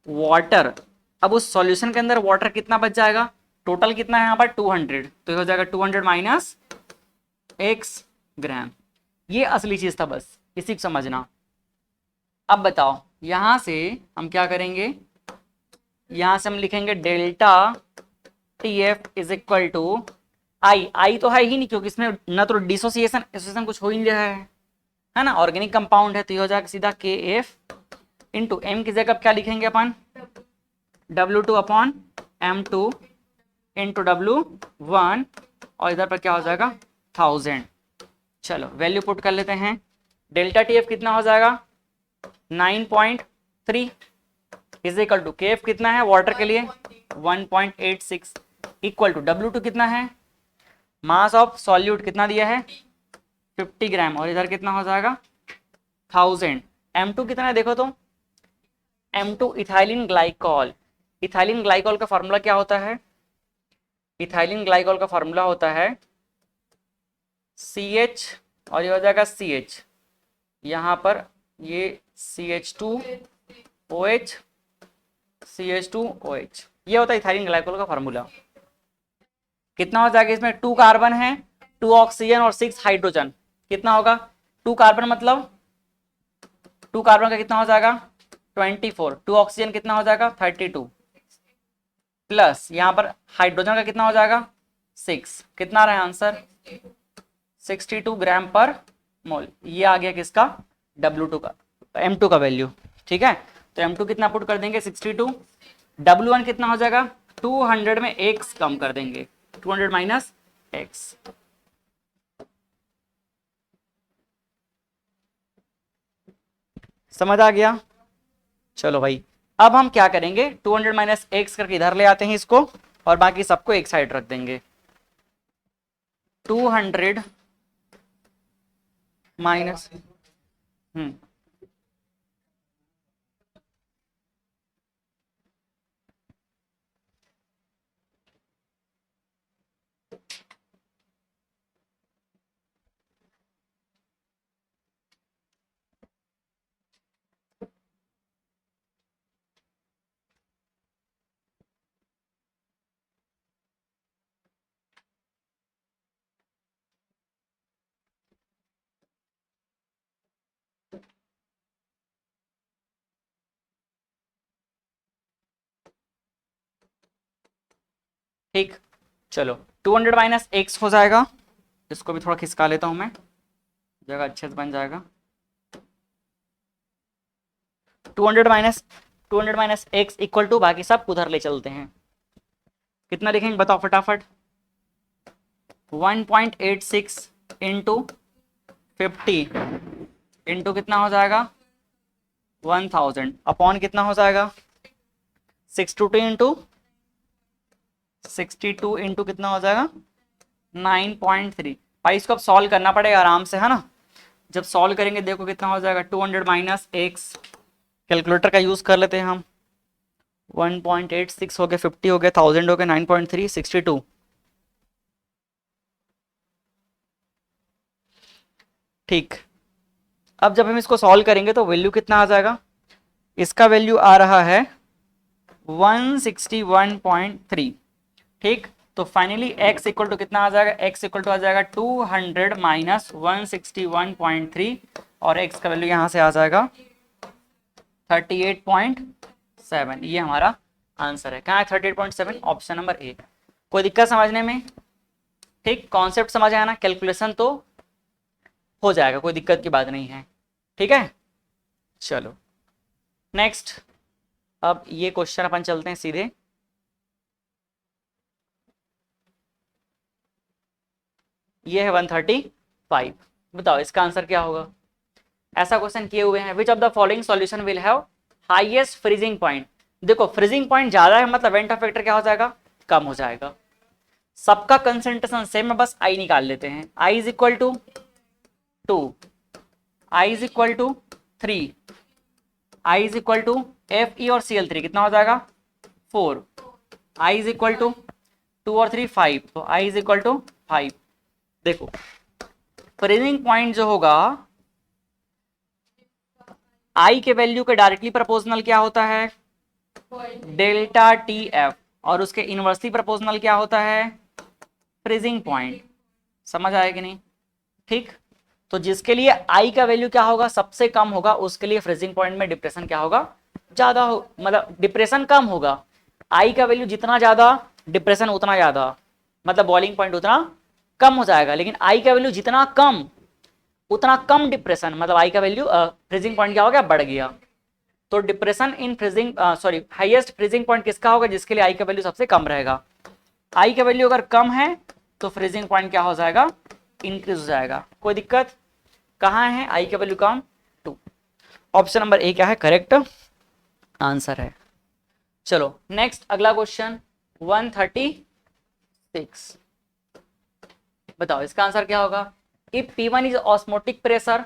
वाटर। अब उस सॉल्यूशन के अंदर वाटर कितना बच जाएगा, टोटल कितना है यहाँ पर 200, तो ये हो जाएगा 200 माइनस x ग्राम। ये असली चीज था, बस इसी को समझना। अब बताओ यहां से हम क्या करेंगे, यहां से हम लिखेंगे delta TF is equal to I तो है ही नहीं, क्योंकि इसमें ना तो डिसोसिएशन कुछ हो ही नहीं रहा है ना, ऑर्गेनिक कंपाउंड है। तो ये हो जाएगा सीधा KF इंटू M की जगह क्या लिखेंगे अपन, W2 upon M2 into W1, और इधर पर क्या हो जाएगा 1000। चलो वैल्यू पुट कर लेते हैं। डेल्टा TF कितना हो जाएगा 9.3 इज इक्वल टू KF कितना है वाटर के लिए 1.86 इक्वल टू W2 कितना है, मास ऑफ सॉल्यूट कितना दिया है 50 ग्राम, और इधर कितना हो जाएगा 1000। M2 कितना है देखो तो, M2 ethylene glycol. Ethylene glycol का फॉर्मूला क्या होता है, इथाइलिन ग्लाइकॉल का फॉर्मूला होता है CH और ये हो जाएगा CH, यहाँ पर ये CH2OH CH2OH, ये होता है इथाइलिन ग्लाइकॉल का फॉर्मूला। कितना हो जाएगा इसमें, 2 कार्बन है, 2 ऑक्सीजन और 6 हाइड्रोजन। कितना होगा 2 कार्बन मतलब 2 कार्बन का कितना हो जाएगा 24, 2 ऑक्सीजन कितना हो जाएगा 32, प्लस यहाँ पर हाइड्रोजन का कितना हो जाएगा 6, कितना रहा आंसर 62 ग्राम पर मोल। ये आ गया किसका W2 का, M2 का वैल्यू। ठीक है, तो M2 कितना पुट कर देंगे 62, W1 कितना हो जाएगा 200 में x कम कर देंगे, 200 माइनस x। समझ आ गया। चलो भाई अब हम क्या करेंगे 200 माइनस x करके इधर ले आते हैं इसको, और बाकी सबको एक साइड रख देंगे। 200 माइनस ठीक। चलो 200 माइनस x हो जाएगा, इसको भी थोड़ा खिसका लेता हूं मैं, जगह अच्छे से बन जाएगा। 200 माइनस x इक्वल टू, बाकी सब उधर ले चलते हैं। कितना लिखेंगे बताओ फटाफट, 1.86 इंटू 50 इंटू कितना हो जाएगा 1000 अपॉन कितना हो जाएगा 62 इंटू कितना हो जाएगा 9.3। भाई इसको अब सॉल्व करना पड़ेगा आराम से, है ना। जब सॉल्व करेंगे देखो कितना हो जाएगा 200 माइनस x, कैलकुलेटर का यूज कर लेते हैं हम। 1.86 हो गया, 50 हो गया, 1000 हो गया, 9.3 62। ठीक, अब जब हम इसको सॉल्व करेंगे तो वैल्यू कितना आ जाएगा, इसका वैल्यू आ रहा है 161.3। ठीक, तो फाइनली x इक्वल टू कितना आ जाएगा, x इक्वल टू आ जाएगा 200 माइनस 161.3 और x का वैल्यू यहाँ से आ जाएगा 38.7। ये हमारा आंसर है। कहाँ है 38.7, ऑप्शन नंबर ए। कोई दिक्कत समझने में? ठीक, कॉन्सेप्ट समझ आया ना, कैलकुलेशन तो हो जाएगा, कोई दिक्कत की बात नहीं है। ठीक है, चलो नेक्स्ट। अब ये क्वेश्चन अपन चलते हैं सीधे। ये है 135। बताओ इसका आंसर क्या होगा। ऐसा क्वेश्चन किए हुए हैं, which of the following solution will have highest freezing point. देखो फ्रीजिंग पॉइंट ज्यादा है मतलब वेंट फैक्टर क्या हो जाएगा, कम हो जाएगा। सबका कंसेंट्रेशन सेम है, बस आई निकाल लेते हैं। I is equal to 2, I is equal to 3, I is equal to Fe और Cl3 कितना हो जाएगा 4, आई इज इक्वल टू 2 और 3 5, तो आई इज इक्वल टू 5। देखो फ्रीजिंग पॉइंट जो होगा आई के वैल्यू के डायरेक्टली प्रोपोर्शनल क्या होता है, डेल्टा TF, और उसके इनवर्सली प्रोपोर्शनल क्या होता है, फ्रीजिंग पॉइंट। समझ आया कि नहीं? ठीक, तो जिसके लिए आई का वैल्यू क्या होगा, सबसे कम होगा, उसके लिए फ्रीजिंग पॉइंट में डिप्रेशन क्या होगा, ज्यादा हो, मतलब डिप्रेशन कम होगा। आई का वैल्यू जितना ज्यादा डिप्रेशन उतना ज्यादा, मतलब बॉइलिंग पॉइंट उतना कम हो जाएगा। लेकिन आई का वैल्यू जितना कम उतना कम डिप्रेशन, मतलब आई का वैल्यू फ्रीजिंग पॉइंट क्या हो गया, बढ़ गया। तो depression in freezing sorry highest freezing point किसका होगा, जिसके लिए आई का वैल्यू सबसे कम रहेगा। आई का वैल्यू अगर कम है तो फ्रीजिंग पॉइंट क्या हो जाएगा, इंक्रीज हो जाएगा। कोई दिक्कत? कहाँ है आई का value come, 2। Option number A क्या है, करेक्ट आंसर है। चलो नेक्स्ट अगला क्वेश्चन 136। बताओ इसका आंसर क्या होगा। If P1 is osmotic pressure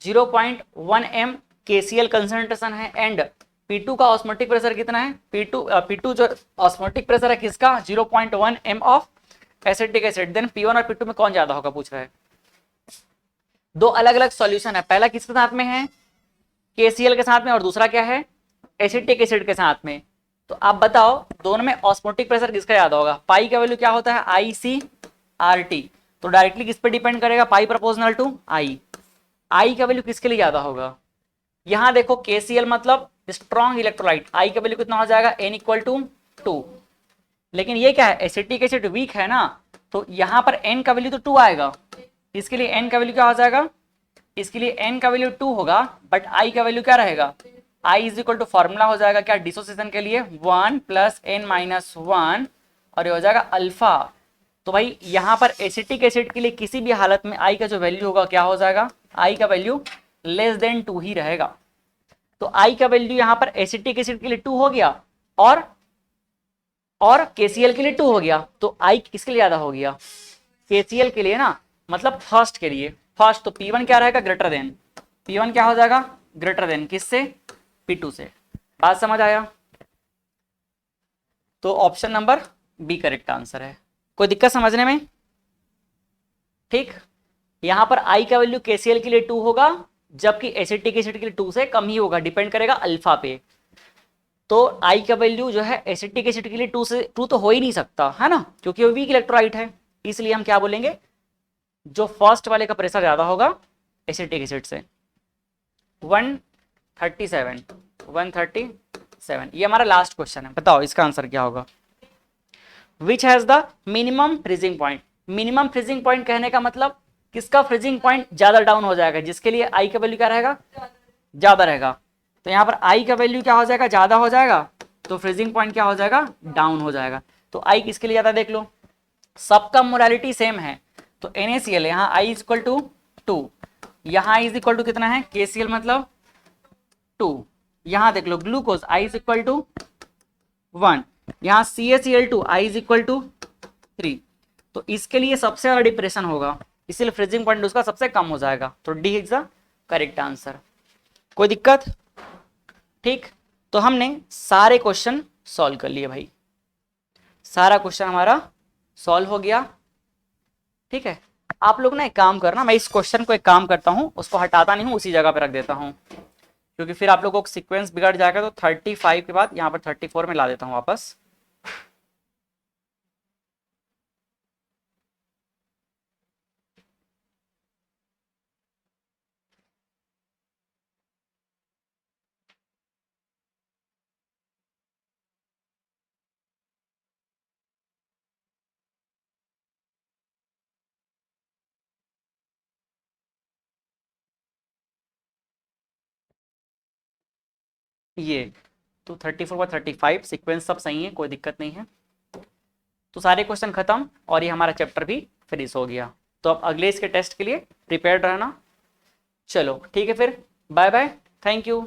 0.1 m KCl concentration है एंड P2 का ऑस्मोटिक प्रेशर कितना है, P2 जो ऑस्मोटिक प्रेशर है किसका, 0.1 m of acetic acid, then P1 और P2 में कौन ज्यादा होगा पूछ रहा है। दो अलग अलग सॉल्यूशन है, पहला किसके साथ में है, KCl के साथ में, और दूसरा क्या है, एसिटिक एसिड के साथ में। तो आप बताओ दोनों में ऑस्मोटिक प्रेशर किसका ज्यादा होगा। पाई का वैल्यू क्या होता है, ICRT, तो डायरेक्टली किस पे डिपेंड करेगा, पाई प्रोपोर्शनल टू आई। आई का वैल्यू किसके लिए ज्यादा होगा, यहां देखो KCl मतलब स्ट्रॉन्ग इलेक्ट्रोलाइट, आई का वैल्यू कितना हो जाएगा, N इक्वल टू 2। लेकिन ये क्या है, एसिटिक एसिड वीक है ना, तो यहां पर N का वैल्यू तो 2 आएगा। इसके लिए N का वैल्यू क्या हो जाएगा, इसके लिए N का वैल्यू 2 होगा, बट I का वैल्यू क्या रहेगा, I is equal to formula हो जाएगा क्या, डिसोसिएशन के लिए 1 + N-1, और ये हो जाएगा अल्फा। तो भाई यहाँ पर एसिटिक एसिड के लिए किसी भी हालत में I का जो वैल्यू होगा क्या हो जाएगा, I का वैल्यू लेस देन 2 ही रहेगा। तो I का वैल्यू यहाँ पर एसिटिक एसिड के लिए 2 हो गया और KCl के लिए 2 हो गया, तो I किसके लिए ज्यादा हो गया, KCl के लिए ना, मतलब फर्स्ट के लिए। फर्स्ट तो P1 क्या रहेगा, ग्रेटर देन, P1 क्या हो जाएगा, ग्रेटर देन किससे, P2 से। बात समझ आया? तो option number B correct answer है। कोई दिक्कत समझने में? ठीक, यहां पर आई का वैल्यू KCl के लिए 2 होगा, जबकि एसिटिक एसिड के लिए 2 से कम ही होगा, डिपेंड करेगा अल्फा पे। तो आई का वैल्यू जो है एसिटिक एसिड के लिए 2 तो हो ही नहीं सकता है ना, क्योंकि वो वीक इलेक्ट्रोलाइट है। इसलिए हम क्या बोलेंगे, जो फर्स्ट वाले का प्रेशर ज्यादा होगा एसिटिक एसिड से। 137 ये हमारा लास्ट क्वेश्चन है। बताओ इसका आंसर क्या होगा। Which has the minimum freezing point. Minimum freezing point कहने का मतलब किसका फ्रीजिंग पॉइंट ज्यादा डाउन हो जाएगा, जिसके लिए आई का वैल्यू क्या रहेगा, ज्यादा रहेगा। तो यहाँ पर आई का वैल्यू क्या हो जाएगा, ज्यादा हो जाएगा, तो फ्रीजिंग पॉइंट क्या हो जाएगा, डाउन हो जाएगा। तो आई किसके लिए ज्यादा, देख लो सबका मोलालिटी सेम है, तो NaCl यहाँ I इज इक्वल टू 2, यहाँ I इज इक्वल टू कितना है, KCl मतलब 2। यहाँ देख लो glucose I is equal to 1, यहाँ CaCl2 I is equal to 3। तो इसके लिए सबसे ज्यादा डिप्रेशन होगा, इसीलिए फ्रीजिंग पॉइंट उसका सबसे कम हो जाएगा। तो D is the correct answer. कोई दिक्कत? ठीक, तो हमने सारे क्वेश्चन सॉल्व कर लिए भाई, सारा क्वेश्चन हमारा सॉल्व हो गया। ठीक है, आप लोग ना एक काम करना, मैं इस क्वेश्चन को एक काम करता हूँ, उसको हटाता नहीं हूँ, उसी जगह पे रख देता हूँ, क्योंकि फिर आप लोगों को सीक्वेंस बिगड़ जाएगा। तो 35 के बाद यहाँ पर 34 में ला देता हूँ वापस। ये तो 34 बाय 35 सीक्वेंस सब सही है, कोई दिक्कत नहीं है। तो सारे क्वेश्चन खत्म और ये हमारा चैप्टर भी फिनिश हो गया। तो अब अगले इसके टेस्ट के लिए प्रिपेयर्ड रहना। चलो ठीक है फिर, बाय बाय, थैंक यू।